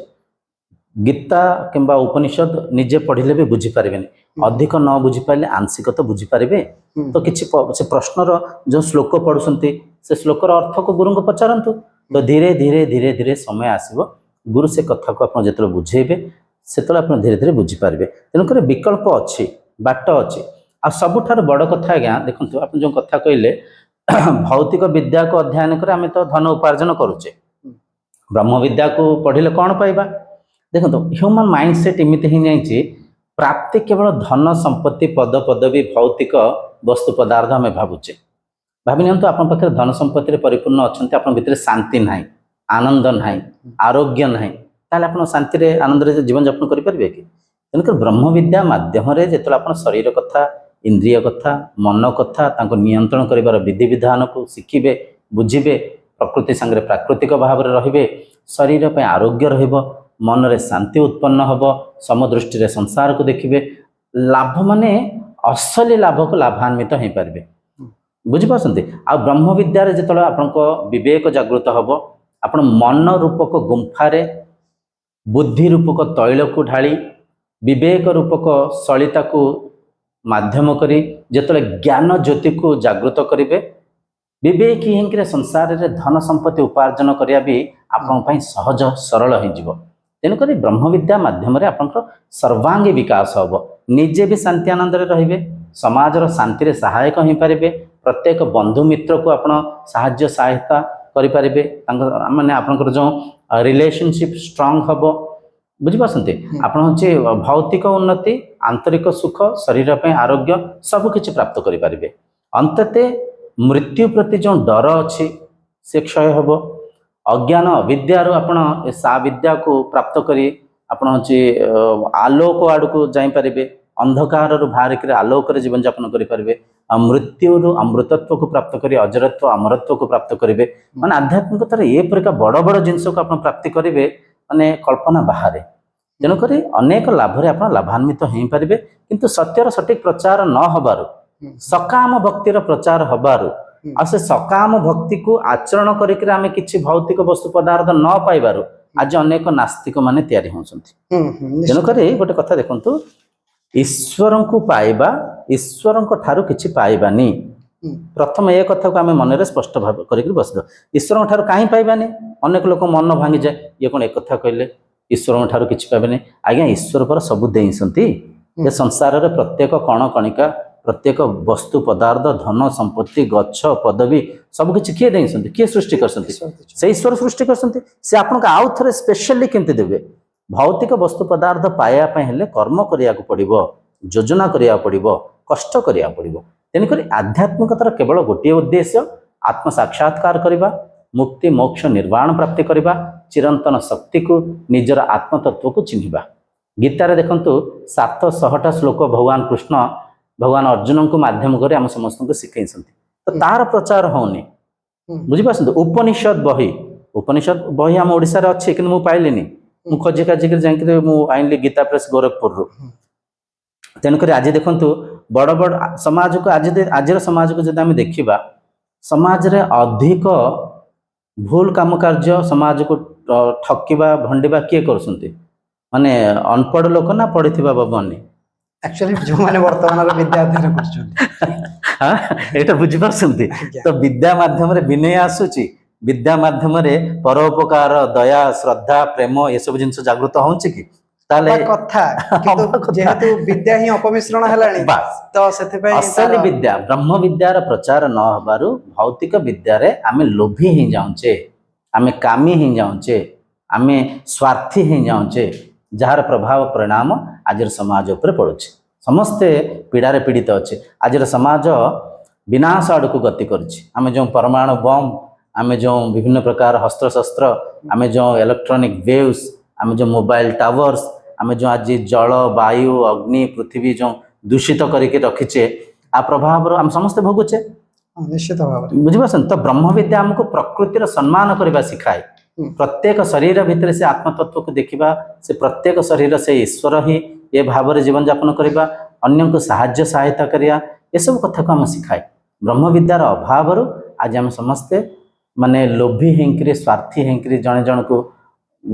गीता किंबा उपनिषद निजे पढ़िले भी बुझीपारे अधिक न बुझीपारे आंशिक तो बुझीपारे तो किसी से प्रश्नर जो श्लोक पढ़ुंट से श्लोकर अर्थ को गुरु को पचारंतु तो धीरे धीरे धीरे धीरे समय आसब गुरु से कथा को आप जो बुझेबे से धीरे धीरे बुझीपारे तेणुक विकल्प अच्छी बाट अच्छी आ सबुठार बड़ कथा आज्ञा देखो आप जो कथा कहले भौतिक विद्या को अध्ययन कर आम तो धन उपार्जन करुचे ब्रह्म विद्या को पढ़िले कौन पाइबा देखो ह्यूमन माइंडसेट इमित ही जाइए प्राप्ति केवल धन संपत्ति पद पदवी भौतिक वस्तु पदार्थ आम भावुचे भावी नियंतु आपन पाखे धन संपत्ति परिपूर्ण अच्छा आप भितर शांति ना आनंद ना आरोग्य ना ताले आप शांति रे आनंद रे जीवन यापन करेंगे कि तेणुक ब्रह्म विद्या माध्यम जो आप शरीर कथा इंद्रिय कथा मन कथा नियंत्रण कर विधि विधान को शिखिबे बुझे प्रकृति सांगे प्राकृतिक भाव में रे शरीर पे आरोग्य रहिबो मन रे शांति उत्पन्न होब समदृष्टि रे संसार को देखिए लाभ माने असली लाभ को लाभान्वित हो पारे ବୁଝିପାରୁଛନ୍ତି। ଆଉ ବ୍ରହ୍ମ ବିଦ୍ୟାରେ ଯେତେବେଳେ ଆପଣଙ୍କ ବିବେକ ଜାଗୃତ ହେବ, ଆପଣ ମନ ରୂପକ ଗୁମ୍ଫାରେ ବୁଦ୍ଧି ରୂପକ ତୈଳକୁ ଢାଳି ବିବେକ ରୂପକ ସଳିତାକୁ ମାଧ୍ୟମ କରି ଯେତେବେଳେ ଜ୍ଞାନ ଜ୍ୟୋତିକୁ ଜାଗୃତ କରିବେ, ବିବେକୀ ହେଇକି ସଂସାରରେ ଧନ ସମ୍ପତ୍ତି ଉପାର୍ଜନ କରିବା ବି ଆପଣଙ୍କ ପାଇଁ ସହଜ ସରଳ ହେଇଯିବ। ତେଣୁକରି ବ୍ରହ୍ମବିଦ୍ୟା ମାଧ୍ୟମରେ ଆପଣଙ୍କର ସର୍ବାଙ୍ଗୀ ବିକାଶ ହେବ, ନିଜେ ବି ଶାନ୍ତି ଆନନ୍ଦରେ ରହିବେ, ସମାଜର ଶାନ୍ତିରେ ସହାୟକ ହୋଇପାରିବେ, ପ୍ରତ୍ୟେକ ବନ୍ଧୁ ମିତ୍ରକୁ ଆପଣ ସାହାଯ୍ୟ ସହାୟତା କରିପାରିବେ, ତାଙ୍କ ମାନେ ଆପଣଙ୍କର ଯେଉଁ ରିଲେସନସିପ୍ ଷ୍ଟ୍ରଙ୍ଗ ହେବ। ବୁଝିପାରୁଛନ୍ତି। ଆପଣ ହେଉଛି ଭୌତିକ ଉନ୍ନତି, ଆନ୍ତରିକ ସୁଖ, ଶରୀର ପାଇଁ ଆରୋଗ୍ୟ ସବୁକିଛି ପ୍ରାପ୍ତ କରିପାରିବେ। ଅନ୍ତତଃ ମୃତ୍ୟୁ ପ୍ରତି ଯେଉଁ ଡର ଅଛି ସେ କ୍ଷୟ ହେବ। ଅଜ୍ଞାନ ଅବିଦ୍ୟାରୁ ଆପଣ ଏ ସା ବିଦ୍ୟାକୁ ପ୍ରାପ୍ତ କରି ଆପଣ ହେଉଛି ଆଲୋକ ଆଡ଼କୁ ଯାଇପାରିବେ, ଅନ୍ଧକାରରୁ ବାହାରିକରି ଆଲୋକରେ ଜୀବନଯାପନ କରିପାରିବେ, ଆଉ ମୃତ୍ୟୁରୁ ଅମୃତତ୍ୱକୁ ପ୍ରାପ୍ତ କରି ଅଜରତ୍ୱ ଅମରତ୍ୱକୁ ପ୍ରାପ୍ତ କରିବେ। ମାନେ ଆଧ୍ୟାତ୍ମିକତାର ଏପରିକା ବଡ଼ ବଡ଼ ଜିନିଷକୁ ଆପଣ ପ୍ରାପ୍ତି କରିବେ, ମାନେ କଳ୍ପନା ବାହାରେ। ତେଣୁକରି ଅନେକ ଲାଭରେ ଆପଣ ଲାଭାନ୍ୱିତ ହେଇପାରିବେ। କିନ୍ତୁ ସତ୍ୟର ସଠିକ ପ୍ରଚାର ନ ହେବାରୁ, ସକାମ ଭକ୍ତିର ପ୍ରଚାର ହେବାରୁ, ଆଉ ସେ ସକାମ ଭକ୍ତିକୁ ଆଚରଣ କରିକି ଆମେ କିଛି ଭୌତିକ ବସ୍ତୁ ପଦାର୍ଥ ନ ପାଇବାରୁ ଆଜି ଅନେକ ନାସ୍ତିକ ମାନେ ତିଆରି ହେଉଛନ୍ତି। ତେଣୁକରି ଗୋଟେ କଥା ଦେଖନ୍ତୁ, ଈଶ୍ୱରଙ୍କୁ ପାଇବା, ଈଶ୍ୱରଙ୍କ ଠାରୁ କିଛି ପାଇବାନି। ପ୍ରଥମେ ଏ କଥାକୁ ଆମେ ମନରେ ସ୍ପଷ୍ଟ ଭାବ କରିକି ବସିବା। ଈଶ୍ୱରଙ୍କ ଠାରୁ କାହିଁ ପାଇବାନି? ଅନେକ ଲୋକ ମନ ଭାଙ୍ଗିଯାଏ, ଇଏ କ'ଣ ଏକଥା କହିଲେ ଈଶ୍ୱରଙ୍କ ଠାରୁ କିଛି ପାଇବାନି? ଆଜ୍ଞା, ଈଶ୍ୱର ପରା ସବୁ ଦେଇଛନ୍ତି। ଏ ସଂସାରରେ ପ୍ରତ୍ୟେକ କଣ କଣିକା, ପ୍ରତ୍ୟେକ ବସ୍ତୁ ପଦାର୍ଥ, ଧନ ସମ୍ପତ୍ତି, ଗଛ ପଦବୀ ସବୁକିଛି କିଏ ଦେଇଛନ୍ତି? କିଏ ସୃଷ୍ଟି କରିଛନ୍ତି? ସେ ଈଶ୍ୱର ସୃଷ୍ଟି କରିଛନ୍ତି। ସେ ଆପଣଙ୍କୁ ଆଉ ଥରେ ସ୍ପେଶାଲି କେମିତି ଦେବେ? ଭୌତିକ ବସ୍ତୁ ପଦାର୍ଥ ପାଇବା ପାଇଁ ହେଲେ କର୍ମ କରିବାକୁ ପଡ଼ିବ, ଯୋଜନା କରିବାକୁ ପଡ଼ିବ, କଷ୍ଟ କରିବାକୁ ପଡ଼ିବ। ତେଣୁକରି ଆଧ୍ୟାତ୍ମିକତାର କେବଳ ଗୋଟିଏ ଉଦ୍ଦେଶ୍ୟ, ଆତ୍ମ ସାକ୍ଷାତକାର କରିବା, ମୁକ୍ତି ମୋକ୍ଷ ନିର୍ବାଣ ପ୍ରାପ୍ତି କରିବା, ଚିରନ୍ତନ ଶକ୍ତିକୁ, ନିଜର ଆତ୍ମତତ୍ଵକୁ ଚିହ୍ନିବା। ଗୀତାରେ ଦେଖନ୍ତୁ 700ଟା ଶ୍ଲୋକ ଭଗବାନ କୃଷ୍ଣ ଭଗବାନ ଅର୍ଜୁନଙ୍କୁ ମାଧ୍ୟମ କରି ଆମ ସମସ୍ତଙ୍କୁ ଶିଖେଇଛନ୍ତି। ତ ତାର ପ୍ରଚାର ହଉନି। ବୁଝିପାରୁଛନ୍ତି। ଉପନିଷଦ ବହି ଆମ ଓଡ଼ିଶାରେ ଅଛି, କିନ୍ତୁ ମୁଁ ପାଇଲିନି। ମୁଁ ଖୋଜି ଖାଜିକିରି ଯାଇକିରି ମୁଁ ଆଣିଲି ଗୀତା ପ୍ରେସ୍ ଗୋରଖପୁରରୁ। ତେଣୁକରି ଆଜି ଦେଖନ୍ତୁ ବଡ଼ ବଡ଼ ସମାଜକୁ, ଆଜିର ସମାଜକୁ ଯଦି ଆମେ ଦେଖିବା, ସମାଜରେ ଅଧିକ ଭୁଲ କାମ କାର୍ଯ୍ୟ, ସମାଜକୁ ଠକିବା ଭଣ୍ଡିବା କିଏ କରୁଛନ୍ତି? ମାନେ ଅନପଢ଼ ଲୋକ ନା ପଢ଼ିଥିବା ବାବୁମାନେ? ଆକ୍ଚୁଆଲି ଯେଉଁମାନେ ବର୍ତ୍ତମାନର ବିଦ୍ୟା ଅଧ୍ୟୟନ କରୁଛନ୍ତି। ଏଇଟା ବୁଝିପାରୁଛନ୍ତି। ତ ବିଦ୍ୟା ମାଧ୍ୟମରେ ବିନୟ ଆସୁଛି, ବିଦ୍ୟା ମାଧ୍ୟମରେ ପରୋପକାର, ଦୟା, ଶ୍ରଦ୍ଧା, ପ୍ରେମ ଏସବୁ ଜିନିଷ ଜାଗୃତ ହଉଛି କି? ତାହେଲେ କଥା, କିନ୍ତୁ ଯେହେତୁ ବିଦ୍ୟା ହିଁ ଅପମିଶ୍ରଣ ହେଲାଣି, ତ ସେଥିପାଇଁ ଅସଲି ବିଦ୍ୟା ବ୍ରହ୍ମ ବିଦ୍ୟାର ପ୍ରଚାର ନ ହେବାରୁ ଭୌତିକ ବିଦ୍ୟାରେ ଆମେ ଲୋଭୀ ହେଇଯାଉଛେ, ଆମେ କାମୀ ହେଇଯାଉଛେ, ଆମେ ସ୍ୱାର୍ଥୀ ହେଇଯାଉଛେ, ଯାହାର ପ୍ରଭାବ ପରିଣାମ ଆଜିର ସମାଜ ଉପରେ ପଡ଼ୁଛି। ସମସ୍ତେ ପୀଡ଼ାରେ ପୀଡ଼ିତ ଅଛି। ଆଜିର ସମାଜ ବିନାଶ ଆଡ଼କୁ ଗତି କରୁଛି। ଆମେ ଯେଉଁ ପରମାଣୁ ବମ୍, ଆମେ ଯେଉଁ ବିଭିନ୍ନ ପ୍ରକାର ଅସ୍ତ୍ରଶସ୍ତ୍ର, ଆମେ ଯେଉଁ ଇଲେକ୍ଟ୍ରୋନିକ୍ ୱେଭ୍ସ, ଆମେ ଯେଉଁ ମୋବାଇଲ ଟାୱାର୍ସ, ଆମେ ଯେଉଁ ଆଜି ଜଳ, ବାୟୁ, ଅଗ୍ନି, ପୃଥିବୀ ଯେଉଁ ଦୂଷିତ କରିକି ରଖିଛେ, ଆ ପ୍ରଭାବର ଆମେ ସମସ୍ତେ ଭୋଗୁଛେ। ନିଶ୍ଚିତ ଭାବରେ ବୁଝିପାରୁଛନ୍ତି। ତ ବ୍ରହ୍ମବିଦ୍ୟା ଆମକୁ ପ୍ରକୃତିର ସମ୍ମାନ କରିବା ଶିଖାଏ। ପ୍ରତ୍ୟେକ ଶରୀର ଭିତରେ ସେ ଆତ୍ମତତ୍ଵକୁ ଦେଖିବା, ସେ ପ୍ରତ୍ୟେକ ଶରୀର ସେ ଈଶ୍ୱର ହିଁ, ଏ ଭାବରେ ଜୀବନଯାପନ କରିବା, ଅନ୍ୟଙ୍କୁ ସାହାଯ୍ୟ ସହାୟତା କରିବା, ଏସବୁ କଥାକୁ ଆମେ ଶିଖାଏ। ବ୍ରହ୍ମବିଦ୍ୟାର ଅଭାବରୁ ଆଜି ଆମେ ସମସ୍ତେ ମାନେ ଲୋଭୀ ହେଇକିରି, ସ୍ୱାର୍ଥୀ ହେଇକିରି, ଜଣେ ଜଣକୁ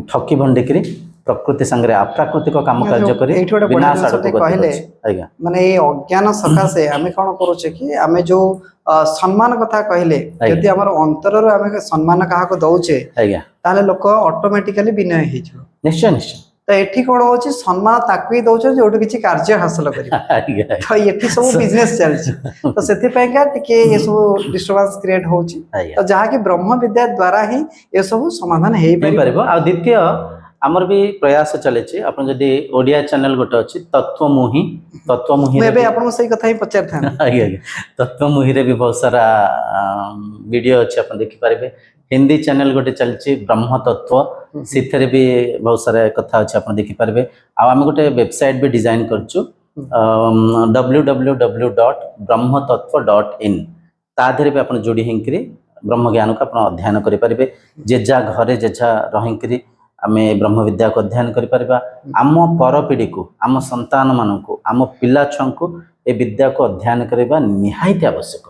ଠକି ଭଣ୍ଡିକିରି ପ୍ରକୃତି ସାଙ୍ଗରେ ଅପ୍ରାକୃତିକ କାମ କାର୍ଯ୍ୟ କରି ବିନାଶ ଆଡ଼କୁ ଗତି କରୁଛେ। ଆଜ୍ଞା, ମାନେ ଏଇ ଅଜ୍ଞାନ ସକାଶେ ଆମେ କ'ଣ କରୁଛେ କି, ଆମେ ଯୋଉ ସମ୍ମାନ କଥା କହିଲେ, ଯଦି ଆମର ଅନ୍ତରରୁ ଆମେ ସମ୍ମାନ କାହାକୁ ଦଉଛେ, ଆଜ୍ଞା, ତାହେଲେ ଲୋକ ଅଟୋମେଟିକାଲି ବିନୟ ହେଇଯିବ। ନିଶ୍ଚୟ ନିଶ୍ଚୟ। ତ ଏଠି କ'ଣ ହଉଛି, ସମ୍ମାନ ତାକୁ ହିଁ ଦଉଛନ୍ତି ଯୋଉଠି କିଛି କାର୍ଯ୍ୟ ହାସଲ କରିବ। ତ ଏଠି ସବୁ ବିଜନେସ ଚାଲିଛି। ତ ସେଥିପାଇଁକା ଟିକେ ଏସବୁ ଡିଷ୍ଟର୍ବାନ୍ସ କ୍ରିଏଟ ହଉଛି। ତ ଯାହାକି ବ୍ରହ୍ମ ବିଦ୍ୟା ଦ୍ୱାରା ହିଁ ଏସବୁ ସମାଧାନ ହେଇପାରିବ। ଆଉ ଦ୍ୱିତୀୟ ଆମର ବି ପ୍ରୟାସ ଚାଲିଛି। ଆପଣ ଯଦି ଓଡ଼ିଆ ଚ୍ୟାନେଲ ଗୋଟେ ଅଛି ତତ୍ତ୍ୱମୁହିଁ, ଏବେ ଆପଣଙ୍କୁ ସେଇ କଥା ହିଁ ପଚାରିଥାନ୍ତି। ଆଜ୍ଞା ଆଜ୍ଞା, ତତ୍ତ୍ୱମୁହିଁରେ ବି ବହୁତ ସାରା ଭିଡ଼ିଓ ଅଛି, ଆପଣ ଦେଖିପାରିବେ। ହିନ୍ଦୀ ଚ୍ୟାନେଲ ଗୋଟେ ଚାଲିଛି ବ୍ରହ୍ମତତ୍ତ୍ୱ, ସେଥିରେ ବି ବହୁତ ସାରା କଥା ଅଛି, ଆପଣ ଦେଖିପାରିବେ। ଆଉ ଆମେ ଗୋଟେ ୱେବସାଇଟ୍ ବି ଡିଜାଇନ୍ କରିଛୁ, www.brahmatattva.in। ତା ଦେହରେ ବି ଆପଣ ଯୋଡ଼ି ହେଇକିରି ବ୍ରହ୍ମ ଜ୍ଞାନକୁ ଆପଣ ଅଧ୍ୟୟନ କରିପାରିବେ। ଯେଝା ଘରେ ଯେଝା ରହିକିରି ଆମେ ବ୍ରହ୍ମ ବିଦ୍ୟାକୁ ଅଧ୍ୟୟନ କରିପାରିବା। ଆମ ପରପିଢ଼ିକୁ, ଆମ ସନ୍ତାନମାନଙ୍କୁ, ଆମ ପିଲା ଛୁଆଙ୍କୁ ଏ ବିଦ୍ୟାକୁ ଅଧ୍ୟୟନ କରିବା ନିହାତି ଆବଶ୍ୟକ।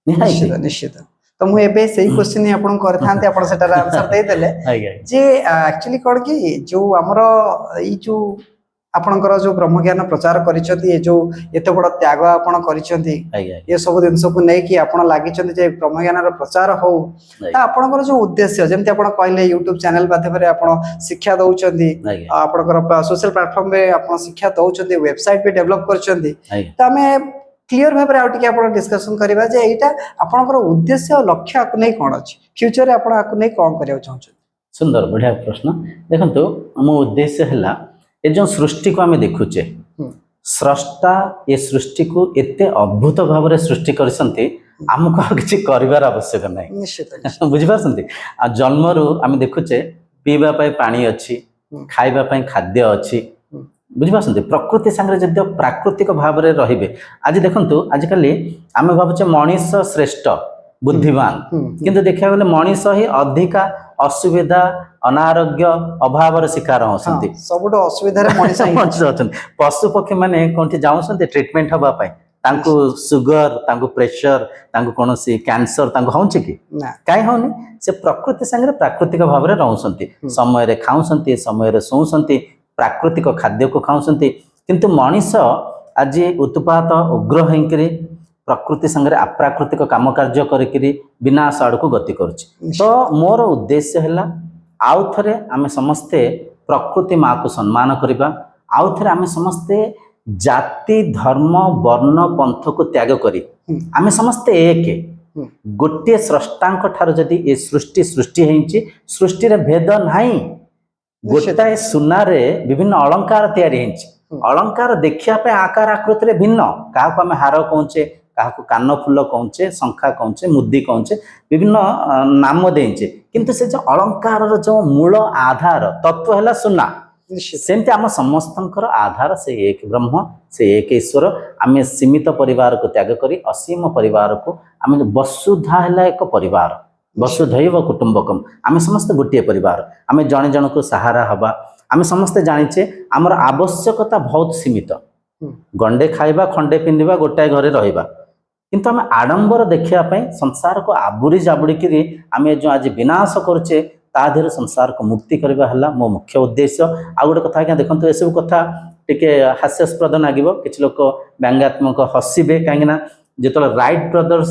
ନିହାତି ନିଶ୍ଚିତ ନିଶ୍ଚିତ ତ ମୁଁ ଏବେ ସେଇ କ୍ୱେଶ୍ଚିନ୍ ଆପଣଙ୍କୁ କରିଥାନ୍ତି ଆପଣ ସେଟାର ଆନ୍ସର ଦେଇଦେଲେ ଆଜ୍ଞା ଯେ ଆକ୍ଚୁଆଲି କଣ କି ଯୋଉ ଆମର ଏଇ ଯୋଉ ଆପଣଙ୍କର ଯୋଉ ବ୍ରହ୍ମଜ୍ଞାନ ପ୍ରଚାର କରିଛନ୍ତି ଏ ଯୋଉ ଏତେ ବଡ ତ୍ୟାଗ ଆପଣ କରିଛନ୍ତି ଆଜ୍ଞା ଏ ସବୁ ଜିନିଷକୁ ନେଇକି ଆପଣ ଲାଗିଛନ୍ତି ଯେ ବ୍ରହ୍ମଜ୍ଞାନର ପ୍ରଚାର ହଉ ତା ଆପଣଙ୍କର ଯୋଉ ଉଦ୍ଦେଶ୍ୟ ଯେମିତି ଆପଣ କହିଲେ ୟୁଟ୍ୟୁବ ଚ୍ୟାନେଲ ମାଧ୍ୟମରେ ଆପଣ ଶିକ୍ଷା ଦଉଛନ୍ତି ଆଜ୍ଞା ଆପଣଙ୍କର ସୋସିଆଲ ପ୍ଲାଟଫର୍ମରେ ଆପଣ ଶିକ୍ଷା ଦଉଛନ୍ତି ୱେବସାଇଟ ବି ଡେଭଲପ କରିଛନ୍ତି ଆଜ୍ଞା ତ ଆମେ କ୍ଲିୟର ଭାବରେ ଆଉ ଟିକେ ଆପଣ ଡିସ୍କସନ କରିବା ଯେ ଏଇଟା ଆପଣଙ୍କର ଉଦ୍ଦେଶ୍ୟ ଆଉ ଲକ୍ଷ୍ୟ ଆକୁ ନେଇ କଣ ଅଛି ଫ୍ୟୁଚରରେ ଆପଣ ଆକୁ ନେଇ କଣ କରିବାକୁ ଚାହୁଁଛନ୍ତି ସୁନ୍ଦର ବଢିଆ ପ୍ରଶ୍ନ ଦେଖନ୍ତୁ ମୋ ଉଦ୍ଦେଶ୍ୟ ହେଲା ଏ ଯେଉଁ ସୃଷ୍ଟିକୁ ଆମେ ଦେଖୁଛେ ହୁଁ ସ୍ରଷ୍ଟା ଏ ସୃଷ୍ଟିକୁ ଏତେ ଅଦ୍ଭୁତ ଭାବରେ ସୃଷ୍ଟି କରିଛନ୍ତି ଆମକୁ ଆଉ କିଛି କରିବାର ଆବଶ୍ୟକ ନାହିଁ ନିଶ୍ଚିତ ବୁଝିପାରୁଛନ୍ତି ଆଉ ଜନ୍ମରୁ ଆମେ ଦେଖୁଛେ ପିଇବା ପାଇଁ ପାଣି ଅଛି ହୁଁ ଖାଇବା ପାଇଁ ଖାଦ୍ୟ ଅଛି ହୁଁ ବୁଝିପାରୁଛନ୍ତି ପ୍ରକୃତି ସାଙ୍ଗରେ ଯଦି ପ୍ରାକୃତିକ ଭାବରେ ରହିବେ ଆଜି ଦେଖନ୍ତୁ ଆଜିକାଲି ଆମେ ଭାବୁଛେ ମଣିଷ ଶ୍ରେଷ୍ଠ ବୁଦ୍ଧିମାନ ହୁଁ କିନ୍ତୁ ଦେଖିବାକୁ ଗଲେ ମଣିଷ ହିଁ ଅଧିକା ଅସୁବିଧା ଅନାରୋଗ୍ୟ ଅଭାବର ଶିକାର ହଁ ହେଉଛନ୍ତି ସବୁଠୁ ଅସୁବିଧାରେ ମଣିଷ ହିଁ ମଣିଷ ଅଛନ୍ତି ପଶୁ ପକ୍ଷୀ ମାନେ କୋଉଠି ଯାଉଛନ୍ତି ଟ୍ରିଟମେଣ୍ଟ ହେବା ପାଇଁ ତାଙ୍କୁ ସୁଗର ତାଙ୍କୁ ପ୍ରେସର ତାଙ୍କୁ କୌଣସି କ୍ୟାନ୍ସର ତାଙ୍କୁ ହଉଛି କି ନା କାହିଁ ହଉନି ସେ ପ୍ରକୃତି ସାଙ୍ଗରେ ପ୍ରାକୃତିକ ଭାବରେ ରହୁଛନ୍ତି ସମୟରେ ଖାଉଛନ୍ତି ସମୟରେ ଶୋଉଛନ୍ତି ପ୍ରାକୃତିକ ଖାଦ୍ୟକୁ ଖାଉଛନ୍ତି କିନ୍ତୁ ମଣିଷ ଆଜି ଉତ୍ପାତ ଉଗ୍ର ହେଇକିରି ପ୍ରକୃତି ସାଙ୍ଗରେ ଅପ୍ରାକୃତିକ କାମ କାର୍ଯ୍ୟ କରିକିରି ବିନାଶ ଆଡ଼କୁ ଗତି କରୁଛି ତ ମୋର ଉଦ୍ଦେଶ୍ୟ ହେଲା ଆଉ ଥରେ ଆମେ ସମସ୍ତେ ପ୍ରକୃତି ମାକୁ ସମ୍ମାନ କରିବା ଆଉ ଥରେ ଆମେ ସମସ୍ତେ ଜାତି ଧର୍ମ ବର୍ଣ୍ଣ ପନ୍ଥକୁ ତ୍ୟାଗ କରି ଆମେ ସମସ୍ତେ ଏକ ଗୋଟିଏ ସ୍ରଷ୍ଟାଙ୍କ ଠାରୁ ଯଦି ଏ ସୃଷ୍ଟି ହେଇଛି ସୃଷ୍ଟିରେ ଭେଦ ନାହିଁ ଗୋଟାଏ ସୁନାରେ ବିଭିନ୍ନ ଅଳଙ୍କାର ତିଆରି ହେଇଛି ଅଳଙ୍କାର ଦେଖିବା ପାଇଁ ଆକାର ଆକୃତିରେ ଭିନ୍ନ କାହାକୁ ଆମେ ହାର କହୁଛେ କାହାକୁ କାନ ଫୁଲ କହୁଛେ ଶଙ୍ଖା କହୁଛେ ମୁଦି କହୁଛେ ବିଭିନ୍ନ ନାମ ଦେଇଛେ କିନ୍ତୁ ସେ ଯେଉଁ ଅଳଙ୍କାରର ଯେଉଁ ମୂଳ ଆଧାର ତତ୍ଵ ହେଲା ସୁନା ସେମିତି ଆମ ସମସ୍ତଙ୍କର ଆଧାର ସେ ଏକ ବ୍ରହ୍ମ ସେ ଏକ ଈଶ୍ୱର ଆମେ ସୀମିତ ପରିବାରକୁ ତ୍ୟାଗ କରି ଅସୀମ ପରିବାରକୁ ଆମେ ବସୁଧା ହେଲା ଏକ ପରିବାର ବସୁଧୈବ କୁଟୁମ୍ବକମ୍ ଆମେ ସମସ୍ତେ ଗୋଟିଏ ପରିବାର ଆମେ ଜଣେ ଜଣକୁ ସାହାରା ହେବା ଆମେ ସମସ୍ତେ ଜାଣିଛେ ଆମର ଆବଶ୍ୟକତା ବହୁତ ସୀମିତ ଗଣ୍ଡେ ଖାଇବା ଖଣ୍ଡେ ପିନ୍ଧିବା ଗୋଟାଏ ଘରେ ରହିବା କିନ୍ତୁ ଆମେ ଆଡମ୍ବର ଦେଖିବା ପାଇଁ ସଂସାରକୁ ଆବୁରି ଜାବୁଡ଼ିକିରି ଆମେ ଯେଉଁ ଆଜି ବିନାଶ କରୁଛେ ତା ଦେହରେ ସଂସାରକୁ ମୁକ୍ତି କରିବା ହେଲା ମୋ ମୁଖ୍ୟ ଉଦ୍ଦେଶ୍ୟ ଆଉ ଗୋଟେ କଥା ଆଜ୍ଞା ଦେଖନ୍ତୁ ଏସବୁ କଥା ଟିକେ ହାସ୍ୟାସ୍ପଦ ଲାଗିବ କିଛି ଲୋକ ବ୍ୟଙ୍ଗାତ୍ମକ ହସିବେ କାହିଁକିନା ଯେତେବେଳେ ରାଇଟ୍ ବ୍ରଦର୍ସ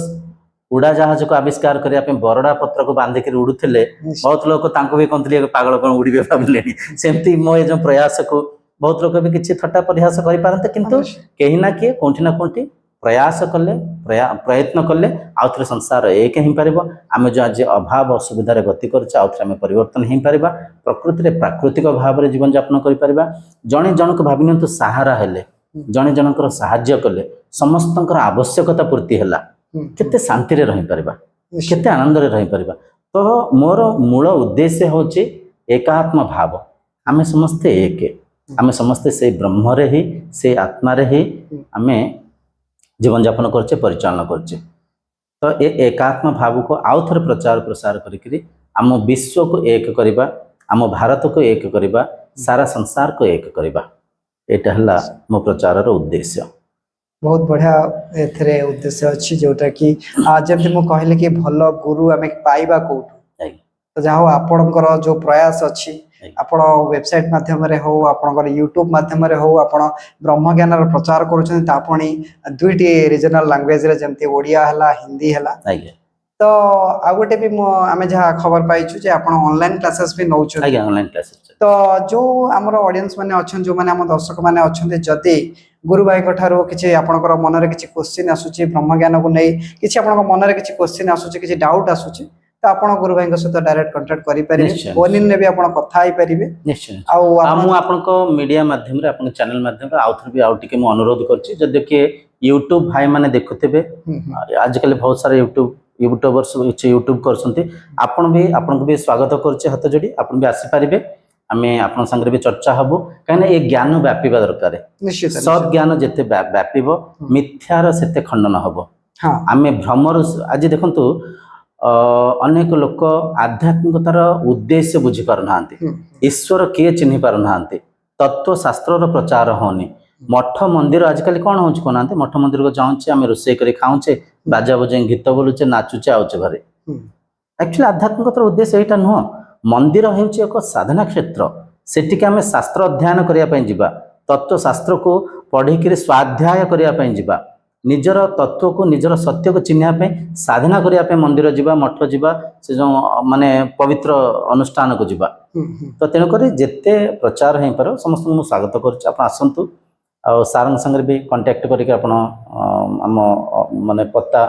ଉଡ଼ାଜାହାଜକୁ ଆବିଷ୍କାର କରିବା ପାଇଁ ବରଡ଼ା ପତ୍ରକୁ ବାନ୍ଧିକିରି ଉଡୁଥିଲେ ବହୁତ ଲୋକ ତାଙ୍କୁ ବି କହୁଥିଲେ ପାଗଳ କଣ ଉଡ଼ିବେ ଭାବିଲେଣି ସେମିତି ମୋ ଏ ଯେଉଁ ପ୍ରୟାସକୁ ବହୁତ ଲୋକ ବି କିଛି ଥଟ୍ଟା ପରିହାସ କରିପାରନ୍ତେ କିନ୍ତୁ କେହି ନା କିଏ କୋଉଠି ନା କୋଉଠି ପ୍ରୟାସ କଲେ ପ୍ରୟତ୍ନ କଲେ ଆଉ ଥରେ ସଂସାର ଏକ ହେଇପାରିବ ଆମେ ଯେଉଁ ଆଜି ଅଭାବ ଅସୁବିଧାରେ ଗତି କରୁଛେ ଆଉ ଥରେ ଆମେ ପରିବର୍ତ୍ତନ ହେଇପାରିବା ପ୍ରକୃତିରେ ପ୍ରାକୃତିକ ଭାବରେ ଜୀବନଯାପନ କରିପାରିବା ଜଣେ ଜଣକୁ ଭାବି ନିଅନ୍ତୁ ସାହାରା ହେଲେ ଜଣେ ଜଣଙ୍କର ସାହାଯ୍ୟ କଲେ ସମସ୍ତଙ୍କର ଆବଶ୍ୟକତା ପୂର୍ତ୍ତି ହେଲା କେତେ ଶାନ୍ତିରେ ରହିପାରିବା କେତେ ଆନନ୍ଦରେ ରହିପାରିବା ତ ମୋର ମୂଳ ଉଦ୍ଦେଶ୍ୟ ହେଉଛି ଏକାତ୍ମ ଭାବ ଆମେ ସମସ୍ତେ ଏକ ଆମେ ସମସ୍ତେ ସେଇ ବ୍ରହ୍ମରେ ହିଁ ସେଇ ଆତ୍ମାରେ ହିଁ ଆମେ ଜୀବନଯାପନ କରୁଛେ ପରିଚାଳନା କରୁଛେ ତ ଏ ଏକାତ୍ମ ଭାବକୁ ଆଉ ଥରେ ପ୍ରଚାର ପ୍ରସାର କରିକିରି ଆମ ବିଶ୍ୱକୁ ଏକ କରିବା ଆମ ଭାରତକୁ ଏକ କରିବା ସାରା ସଂସାରକୁ ଏକ କରିବା ଏଇଟା ହେଲା ମୋ ପ୍ରଚାରର ଉଦ୍ଦେଶ୍ୟ ବହୁତ ବଢିଆ ଏଥିରେ ଉଦ୍ଦେଶ୍ୟ ଅଛି ଯୋଉଟା କି ଯେମିତି ମୁଁ କହିଲି କି ଭଲ ଗୁରୁ ଆମେ ପାଇବା କୋଉଠୁ ତ ଯାହା ହଉ ଆପଣଙ୍କର ଯୋଉ ପ୍ରୟାସ ଅଛି ଆପଣ ୱେବସାଇଟ ମାଧ୍ୟମରେ ହଉ ଆପଣଙ୍କର ୟୁଟ୍ୟୁବ ମାଧ୍ୟମରେ ହଉ ଆପଣ ବ୍ରହ୍ମଜ୍ଞାନର ପ୍ରଚାର କରୁଛନ୍ତି ତା ପୁଣି ଦୁଇଟି ରିଜନାଲ ଲାଙ୍ଗୁଏଜରେ ଯେମିତି ଓଡ଼ିଆ ହେଲା ହିନ୍ଦୀ ହେଲା ତ ଆଉ ଗୋଟେ ବି ଆମେ ଯାହା ଖବର ପାଇଛୁ ଯେ ଆପଣ ଅନଲାଇନ କ୍ଲାसेସ୍ ବି ନଉଛନ୍ତି ତ ଯୋଉ ଆମର ଅଡିଏନ୍ସ ମାନେ ଅଛନ୍ତି ଯୋଉମାନେ ଆମ ଦର୍ଶକ ମାନେ ଅଛନ୍ତି ଯଦି ଗୁରୁ ଭାଇଙ୍କ ଠାରୁ କିଛି ଆପଣଙ୍କର ମନରେ କିଛି କ୍ୱେଶ୍ଚିନ୍ ଆସୁଛି ବ୍ରହ୍ମଜ୍ଞାନକୁ ନେଇ କିଛି ଆପଣଙ୍କ ମନରେ କିଛି କ୍ୱେଶ୍ଚିନ୍ ଆସୁଛି କିଛି ଡାଉଟ୍ ଆସୁଛି ତ ଆପଣ ଗୁରୁ ଭାଇଙ୍କ ସହିତ ଡାଇରେକ୍ଟ କଣ୍ଟାକ୍ଟ କରିପାରିବେ ଫୋନ ଇନରେ ବି ଆପଣ କଥା ହେଇପାରିବେ ନିଶ୍ଚୟ ଆଉ ମୁଁ ଆପଣଙ୍କ ମିଡିଆ ମାଧ୍ୟମରେ ଆପଣଙ୍କ ଚ୍ୟାନେଲ ମାଧ୍ୟମରେ ଆଉ ଥରେ ବି ଆଉ ଟିକେ ମୁଁ ଅନୁରୋଧ କରୁଛି ଯଦି କିଏ ୟୁଟ୍ୟୁବ ଭାଇ ମାନେ ଦେଖୁଥିବେ ଆଜିକାଲି ବହୁତ ସାରା ୟୁଟ୍ୟୁବର୍ସ ୟୁଟ୍ୟୁବ କରୁଛନ୍ତି ଆପଣଙ୍କୁ ବି ସ୍ୱାଗତ କରୁଛି ହାତ ଯୋଡ଼ି ଆପଣ ବି ଆସିପାରିବେ ଆମେ ଆପଣଙ୍କ ସାଙ୍ଗରେ ବି ଚର୍ଚ୍ଚା ହବୁ କାହିଁକିନା ଏ ଜ୍ଞାନ ବ୍ୟାପିବା ଦରକାର ସତ୍ ଜ୍ଞାନ ଯେତେ ବ୍ୟାପିବ ମିଥ୍ୟାର ସେତେ ଖଣ୍ଡନ ହବ ଆମେ ଭ୍ରମରୁ ଆଜି ଦେଖନ୍ତୁ ଅନେକ ଲୋକ ଆଧ୍ୟାତ୍ମିକତାର ଉଦ୍ଦେଶ୍ୟ ବୁଝିପାରୁନାହାନ୍ତି ଈଶ୍ୱର କିଏ ଚିହ୍ନି ପାରୁନାହାନ୍ତି ତତ୍ତ୍ୱଶାସ୍ତ୍ରର ପ୍ରଚାର ହଉନି मठ मंदिर आजिकल कौन हो कहना मठ मंदिर को जाऊे आम रोषे कर खाऊे बाजा बजाई गीत बोलुचे नाचुचे आउचे घरे एक्चुअली आध्यात्मिकतार उद्देश्य यहाँ नुह मंदिर हूँ एक साधना क्षेत्र सेटिके आम शास्त्र अध्ययन करने तत्वशास्त्र को पढ़िक स्वाध्याय करने जावा निजर तत्व को निजर सत्य को चिन्हवाई साधना करने मंदिर जावा मठ जावा से जो माने पवित्र अनुष्ठान को जावा तो तेणुक जिते प्रचार हो पार समस्त मुझे स्वागत करसतु सार संगे भी कंटाक्ट करके आम माने पता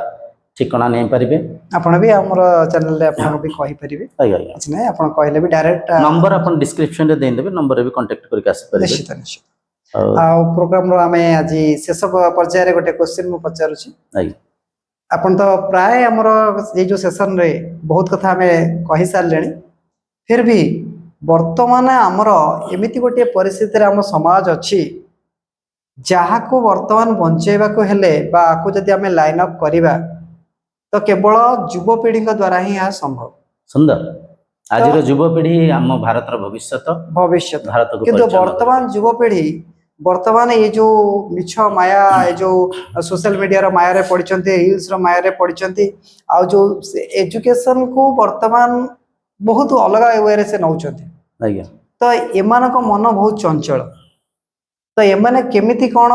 ठिकाना नहीं पारे आपण भी हमर चैनल रे आपण भी कहि परिबे कुछ नहीं आपण कहले भी डायरेक्ट नंबर आपण डिस्क्रिप्शन रे देन देबे नंबर रे भी कांटेक्ट करके आसी परिबे निश्चित निश्चित आ प्रोग्राम रो हमें आज शेष पर्याय रे गोटे क्वेश्चन मु पचारू छी आपण तो प्राय हमर ये जो सेशन रे बहुत कथा हमें कहि सार लेनी फिर भी वर्तमान हमर एमिति गोटे परिस्थिति रे हम समाज अछि जहा को वर्तमान बंचेबा को हेले बा आकु जदी हमें लाइन अप करिबा तो केवल युवपीढ़ी द्वारा ही यह संभव सुंदर आज युवपीढ़ी आम भारत भविष्य भारत को किंतु वर्तमान युवपीढ़ी वर्तमान ये जो मिछ माया ये जो सोशल मीडिया रो माया रे पड़िचंती रील्स रो माया रे पड़िचंती आ जो एजुकेशन को वर्तमान बहुत अलग वे रे से नउचंती तो एमान को मन बहुत चंचल तो एमाने केमिति कोन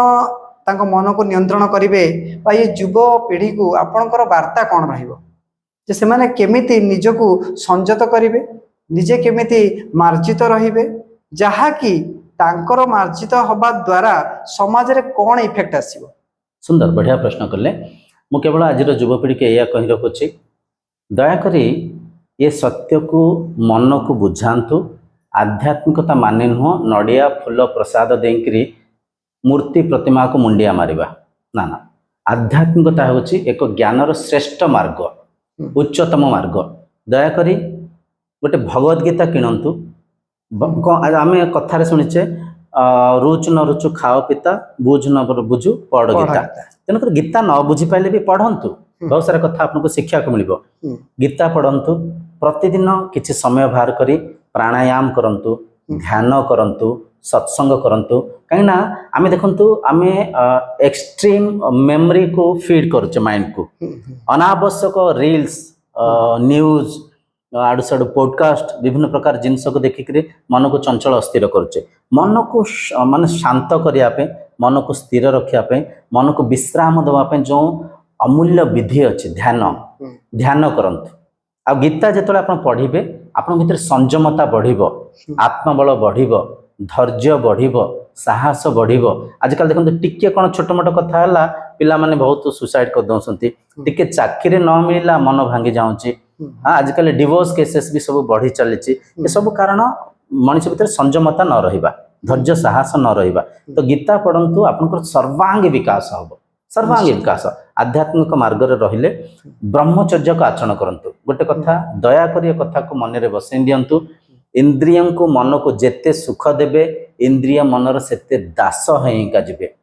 तांको मन को नियंत्रण करिवे बा ये युव पीढ़ी को आपणकर वार्ता कौन रहिबो जे से माने केमिति निजको संयत करिवे निजे केमिति मार्जित रहिबे जहा कि तांकर मार्जित हबा द्वारा समाज रे कौन इफेक्ट आसीबो सुंदर बढ़िया प्रश्न करले मु केवल आज युवपीढ़ी के या कहि रखुछि दया करी ये सत्य को मन को बुझांतु आध्यात्मिकता माने नुह नडिया फूल प्रसाद देकरी मूर्ति प्रतिमा को मुंडिया मारिबा ना ना आध्यात्मिकता होची एक ज्ञानर श्रेष्ठ मार्ग उच्चतम मार्ग दया करी गोटे भगवद गीता किणंतु आम कथार शुणीचे रुच न रुचु खाओ पिता बुझ न बुझु पढ़ गीता तेणुक गीता न बुझी पाइले भी पढ़ंतु बहुत सारा कथा आपको शिक्षा को मिलिबो गीता पढ़ंतु प्रतिदिन किछि समय बाहर करी प्राणायाम करंतु ध्यान करंतु सत्संग करंतु कहीं ना आम देखु आम एक्सट्रीम मेमोरी को फीड करुचे माइंड को अनावश्यक रील्स न्यूज आड़ू साड़ू पॉडकास्ट विभिन्न प्रकार जिनस को देखिक मन को चंचल अस्थिर करुचे मन को मान शांत करने मन को स्थिर रखापी मन को विश्राम देवाई जो अमूल्य विधि अच्छी ध्यान ध्यान करंतु आ गीता जो आप पढ़े आप भीतर संयमता बढ़ आत्मबल बढ़ धैर्य बढ़ साहस बढ़ आजकल देखो टिके कौन छोट मोट कथा है पिला माने बहुत सुसाइड कर दौरान टिके चाकरी न मिलला मन भांगी जाऊँगी आजकल डिवोर्स केसेस भी सब बढ़ी चली ये सब कारण मनीष भीतर संयमता न रहा धैर्य साहस न रहा तो गीता पढ़ंतु आपन सर्वांगी विकास हम सर्वांगी विकास आध्यात्मिक मार्ग रहिले ब्रह्मचर्य को आचरण करंतु गोटे कथा दया करी कथा को मन में बसई दिंतु इंद्रिय को मन को जेते सुख देबे इंद्रिय मनर सेते दास हेका जिबे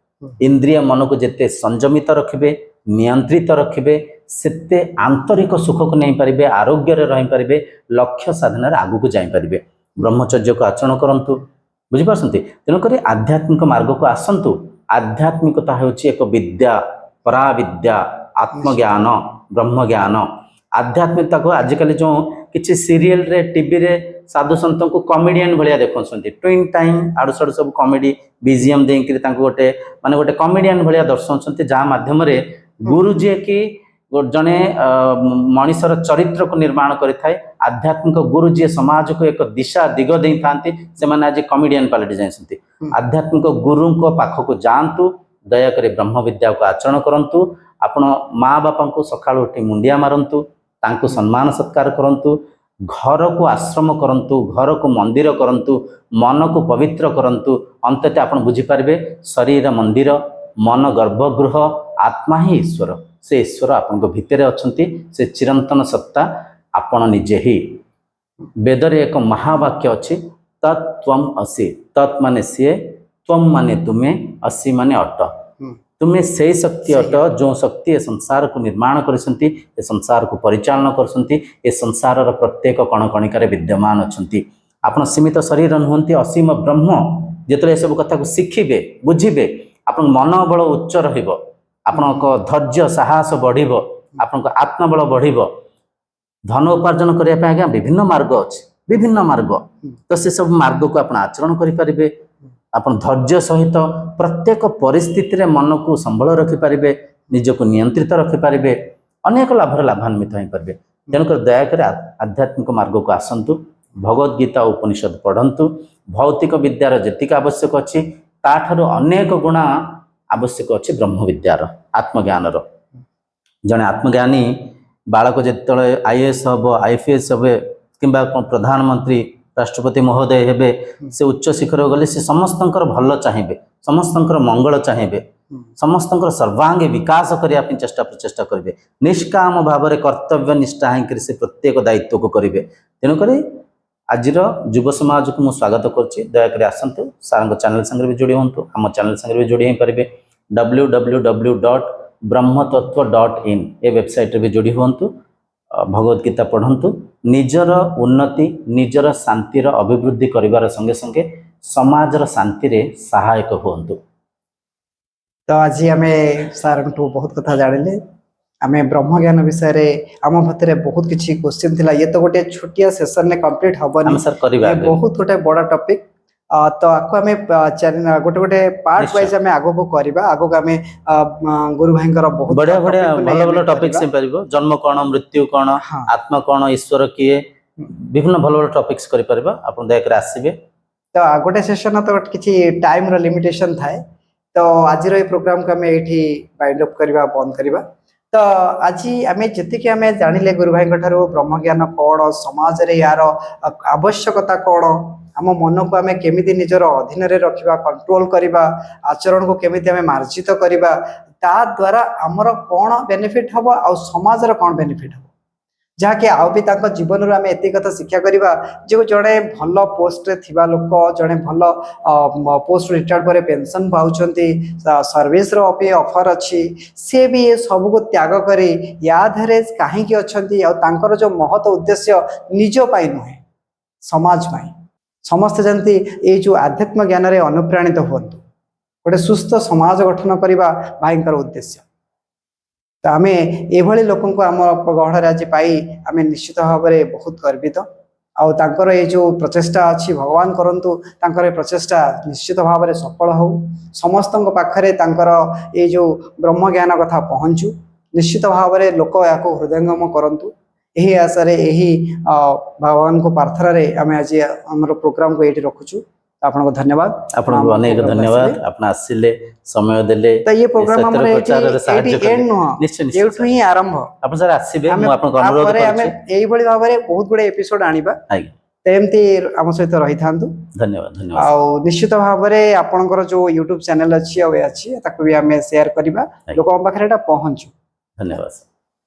इंद्रिय मन को जेते संयमित रखिबे नियंत्रित रखिबे सेते आंतरिक सुख को नहीं पारिबे आरोग्य रे रही पारिबे लक्ष्य साधना रे आगु को जाई पारिबे ब्रह्मचर्य को आचरण करंतु बुझि पारसंती तेनो करी आध्यात्मिक मार्ग को आसंतु आध्यात्मिकता होची एक विद्या पराविद्या आत्मज्ञान ब्रह्म ज्ञान आध्यात्मिकता को आजिकल जो किसी सीरियल रे टीवी रे साधु संत को कॉमेडियन भलिया देखौसंती ट्विन टाइम आडू साडू सब कॉमेडी बीजीएम देकरी तांको गोटे माने गोटे कॉमेडियन भलिया दर्शाउछंती जा माध्यम रे गुरुजी की जड़े मनीषर चरित्र को निर्माण करें आध्यात्मिक गुरु जी समाज को एक दिशा दिग दे था से आज कॉमेडियन पलटि जाती आध्यात्मिक गुरु को पाख को जातु दयाकोरी ब्रह्म विद्या को आचरण करंतु आपण माँ बापा को सकाळु उठी मुंडिया मारंतु तांको सम्मान सत्कार करंतु घर को आश्रम करंतु घर को मंदिर करंतु मन को पवित्र करंतु अंततः आपण बुझी पारबे शरीर मंदिर मन गर्भगृह आत्मा ही ईश्वर से ईश्वर आपण भितर अच्छी से चिरंतन सत्ता आपण निजे ही वेदरे एक महावाक्य अच्छी तत्त्वम असि तत् माने सी त्वम माने तुम्हें असि माने अट तुम्हें से शक्ति अट जो शक्ति ए संसार को निर्माण करसंती ए संसार को परिचालन करसंती ए संसार प्रत्येक कण कणिकार विद्यमान अच्छी आपण सीमित शरीर नुहंती असीम ब्रह्म जिते सब कथा को शिखिबे बुझिबे ଆପଣଙ୍କ ମନୋବଳ ଉଚ୍ଚ ରହିବ, ଆପଣଙ୍କ ଧୈର୍ଯ୍ୟ ସାହସ ବଢ଼ିବ, ଆପଣଙ୍କ ଆତ୍ମବଳ ବଢ଼ିବ। ଧନ ଉପାର୍ଜନ କରିବା ପାଇଁ ଆଜ୍ଞା ବିଭିନ୍ନ ମାର୍ଗ ଅଛି, ବିଭିନ୍ନ ମାର୍ଗ। ତ ସେସବୁ ମାର୍ଗକୁ ଆପଣ ଆଚରଣ କରିପାରିବେ। ଆପଣ ଧୈର୍ଯ୍ୟ ସହିତ ପ୍ରତ୍ୟେକ ପରିସ୍ଥିତିରେ ମନକୁ ସମ୍ବଳ ରଖିପାରିବେ, ନିଜକୁ ନିୟନ୍ତ୍ରିତ ରଖିପାରିବେ, ଅନେକ ଲାଭରେ ଲାଭାନ୍ୱିତ ହୋଇପାରିବେ। ତେଣୁକରି ଦୟାକରି ଆଧ୍ୟାତ୍ମିକ ମାର୍ଗକୁ ଆସନ୍ତୁ, ଭଗବଦ୍ ଗୀତା ଓ ଉପନିଷଦ ପଢ଼ନ୍ତୁ। ଭୌତିକ ବିଦ୍ୟାର ଯେତିକି ଆବଶ୍ୟକ ଅଛି ତାଠାରୁ ଅନେକ ଗୁଣା ଆବଶ୍ୟକ ଅଛି ବ୍ରହ୍ମବିଦ୍ୟାର, ଆତ୍ମଜ୍ଞାନର। ଜଣେ ଆତ୍ମଜ୍ଞାନୀ ବାଳକ ଯେତେବେଳେ IAS ହେବ, IPS ହେବେ କିମ୍ବା ପ୍ରଧାନମନ୍ତ୍ରୀ ରାଷ୍ଟ୍ରପତି ମହୋଦୟ ହେବେ, ସେ ଉଚ୍ଚ ଶିଖରକୁ ଗଲେ ସେ ସମସ୍ତଙ୍କର ଭଲ ଚାହିଁବେ, ସମସ୍ତଙ୍କର ମଙ୍ଗଳ ଚାହିଁବେ, ସମସ୍ତଙ୍କର ସର୍ବାଙ୍ଗୀ ବିକାଶ କରିବା ପାଇଁ ପ୍ରଚେଷ୍ଟା କରିବେ। ନିଷ୍କାମ ଭାବରେ କର୍ତ୍ତବ୍ୟ ନିଷ୍ଠା ହେଇକରି ସେ ପ୍ରତ୍ୟେକ ଦାୟିତ୍ୱକୁ କରିବେ। ତେଣୁକରି ଆଜିର ଯୁବ ସମାଜକୁ ମୁଁ ସ୍ୱାଗତ କରୁଛି। ଦୟାକରି ଆସନ୍ତୁ, ସାରଙ୍କ ଚ୍ୟାନେଲ ସାଙ୍ଗରେ ବି ଯୋଡ଼ି ହୁଅନ୍ତୁ, ଆମ ଚ୍ୟାନେଲ ସାଙ୍ଗରେ ବି ଯୋଡ଼ି ହୋଇପାରିବେ। www.brahmatattva.in ଏ ୱେବସାଇଟ୍ରେ ବି ଯୋଡ଼ି ହୁଅନ୍ତୁ, ଭଗବଦ୍ ଗୀତା ପଢ଼ନ୍ତୁ। ନିଜର ଉନ୍ନତି, ନିଜର ଶାନ୍ତିର ଅଭିବୃଦ୍ଧି କରିବାର ସଙ୍ଗେ ସଙ୍ଗେ ସମାଜର ଶାନ୍ତିରେ ସହାୟକ ହୁଅନ୍ତୁ। ତ ଆଜି ଆମେ ସାର୍ଙ୍କଠୁ ବହୁତ କଥା ଜାଣିଲେ। ଆମେ ବ୍ରହ୍ମଜ୍ଞାନ ବିଷୟରେ ଆମ ଭିତରେ ବହୁତ କିଛି କ୍ୱେଶ୍ଚିନ୍ ଥିଲା। ଇଏ ତ ଗୋଟେ ଛୋଟିଆ ସେସନରେ କମ୍ପ୍ଲିଟ୍ ହବନି, ଆମେ ସାର୍ କରିବା ଇଏ ବହୁତ ଗୋଟେ ବଡ଼ ଟପିକ୍। ତ ଆକୁ ଆମେ ଗୋଟେ ଗୋଟେ ପାର୍ଟ ନିଶ୍ଚୟ। ୱାଇଜ୍ ଆମେ ଆଗକୁ କରିବା। ଆଗକୁ ଆମେ ଗୁରୁ ଭାଇଙ୍କର ବହୁତ ବଢିଆ ବଢିଆ topic କୁ ନେଇ ଭଲ ଭଲ ଆମେ ଟପିକ୍ସ କରିବା। ହେଇପାରିବ। ଜନ୍ମ କଣ, ମୃତ୍ୟୁ କଣ, ହଁ। ଆତ୍ମା କଣ, ଈଶ୍ୱର କିଏ, ବିଭିନ୍ନ ଭଲ ଭଲ ଟପିକ୍ସ କରିପାରିବା। ଆପଣ ଦୟାକରି ଆସିବେ। ତ ଗୋଟେ ସେସନ ତ କିଛି ଟାଇମର ଲିମିଟେସନ ଥାଏ। ତ ଆଜିର ଏଇ ପ୍ରୋଗ୍ରାମକୁ ଆମେ ଏଇଠି ବାଇଣ୍ଡ ଅପ୍ କରିବା, ବନ୍ଦ କରିବା। ତ ଆଜି ଆମେ ଯେତିକି ଆମେ ଜାଣିଲେ ଗୁରୁ ଭାଇଙ୍କ ଠାରୁ ବ୍ରହ୍ମଜ୍ଞାନ କଣ, ସମାଜରେ ୟାର ଆବଶ୍ୟକତା କଣ, ଆମ ମନକୁ ଆମେ କେମିତି ନିଜର ଅଧୀନରେ ରଖିବା, କଣ୍ଟ୍ରୋଲ କରିବା, ଆଚରଣକୁ କେମିତି ଆମେ ମାର୍ଜିତ କରିବା, ତା ଦ୍ୱାରା ଆମର କଣ ବେନିଫିଟ୍ ହବ ଆଉ ସମାଜର କଣ ବେନିଫିଟ୍ ହବ, ଯାହାକି ଆଉ ବି ତାଙ୍କ ଜୀବନରୁ ଆମେ ଏତିକି କଥା ଶିକ୍ଷା କରିବା ଯେ ଜଣେ ଭଲ ପୋଷ୍ଟରେ ଥିବା ଲୋକ, ଜଣେ ଭଲ ପୋଷ୍ଟ ରିଟାୟାର୍ଡ ପରେ ପେନସନ ପାଉଛନ୍ତି, ସର୍ଭିସର ବି ଅଫର ଅଛି, ସେ ବି ଏ ସବୁକୁ ତ୍ୟାଗ କରି ୟା ଦେହରେ କାହିଁକି ଅଛନ୍ତି ଆଉ ତାଙ୍କର ଯେଉଁ ମହତ ଉଦ୍ଦେଶ୍ୟ ନିଜ ପାଇଁ ନୁହେଁ, ସମାଜ ପାଇଁ। ସମସ୍ତେ ଯେମିତି ଏଇ ଯେଉଁ ଆଧ୍ୟାତ୍ମ ଜ୍ଞାନରେ ଅନୁପ୍ରାଣିତ ହୁଅନ୍ତୁ, ଗୋଟେ ସୁସ୍ଥ ସମାଜ ଗଠନ କରିବା ଭାଇଙ୍କର ଉଦ୍ଦେଶ୍ୟ। ତ ଆମେ ଏଭଳି ଲୋକଙ୍କୁ ଆମ ଗହଣରେ ଆଜି ପାଇ ଆମେ ନିଶ୍ଚିତ ଭାବରେ ବହୁତ ଗର୍ବିତ। ଆଉ ତାଙ୍କର ଏଇ ଯେଉଁ ପ୍ରଚେଷ୍ଟା ଅଛି, ଭଗବାନ କରନ୍ତୁ ତାଙ୍କର ଏ ପ୍ରଚେଷ୍ଟା ନିଶ୍ଚିତ ଭାବରେ ସଫଳ ହଉ, ସମସ୍ତଙ୍କ ପାଖରେ ତାଙ୍କର ଏଇ ଯେଉଁ ବ୍ରହ୍ମଜ୍ଞାନ କଥା ପହଞ୍ଚୁ, ନିଶ୍ଚିତ ଭାବରେ ଲୋକ ଏହାକୁ ହୃଦୟଙ୍ଗମ କରନ୍ତୁ। ଏହି ଆଶାରେ, ଏହି ଭଗବାନଙ୍କ ପ୍ରାର୍ଥନାରେ ଆମେ ଆଜି ଆମର ପ୍ରୋଗ୍ରାମକୁ ଏଇଠି ରଖୁଛୁ। ଆପଣଙ୍କୁ ଧନ୍ୟବାଦ। ଆପଣଙ୍କୁ ଅନେକ ଧନ୍ୟବାଦ, ଆପଣ ଆସିଲେ, ସମୟ ଦେଲେ, ତ ଇଏ ପ୍ରୋଗ୍ରାମ ଆମର ପ୍ରଚାରରେ ସାହାଯ୍ୟ ଏଇଠି କଲେ। ଏଣ୍ଡ ନୁହଁ, ନିଶ୍ଚୟ ନିଶ୍ଚୟ ଏଇଠୁ ହିଁ ଆରମ୍ଭ। ଆପଣ ସାର୍ ଆସିବେ, ଆମେ ମୁଁ ଆପଣଙ୍କୁ ଅନୁରୋଧ ଆମେ କରୁଛି। ଏଇଭଳି ଭାବରେ ବହୁତ ଗୁଡେ ଏପିସୋଡ ଆଣିବା। ଆଜ୍ଞା, ଏମିତି ଆମ ସହିତ ରହିଥାନ୍ତୁ। ଧନ୍ୟବାଦ ଧନ୍ୟବାଦ। ଆଉ ନିଶ୍ଚିତ ଭାବରେ ଆପଣଙ୍କର ଯୋଉ ୟୁଟ୍ୟୁବ ଚ୍ୟାନେଲ ଅଛି ଆଉ ଅଛି, ତାକୁ ବି ଆମେ ସେୟାର କରିବା, ଲୋକଙ୍କ ପାଖରେ ଏଟା ପହଞ୍ଚୁ। ଧନ୍ୟବାଦ।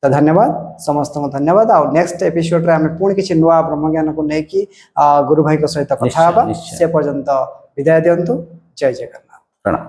ତ ଧନ୍ୟବାଦ ସମସ୍ତଙ୍କୁ, ଧନ୍ୟବାଦ। ଆଉ ନେକ୍ସଟ ଏପିସୋଡରେ ଆମେ ପୁଣି କିଛି ନୂଆ ବ୍ରହ୍ମଜ୍ଞାନକୁ ନେଇକି ଗୁରୁ ଭାଇଙ୍କ ସହିତ କଥା ହେବା। ସେ ପର୍ଯ୍ୟନ୍ତ ବିଦାୟ ଦିଅନ୍ତୁ। ଜୟ ଜଗନ୍ନାଥ। ପ୍ରଣାମ।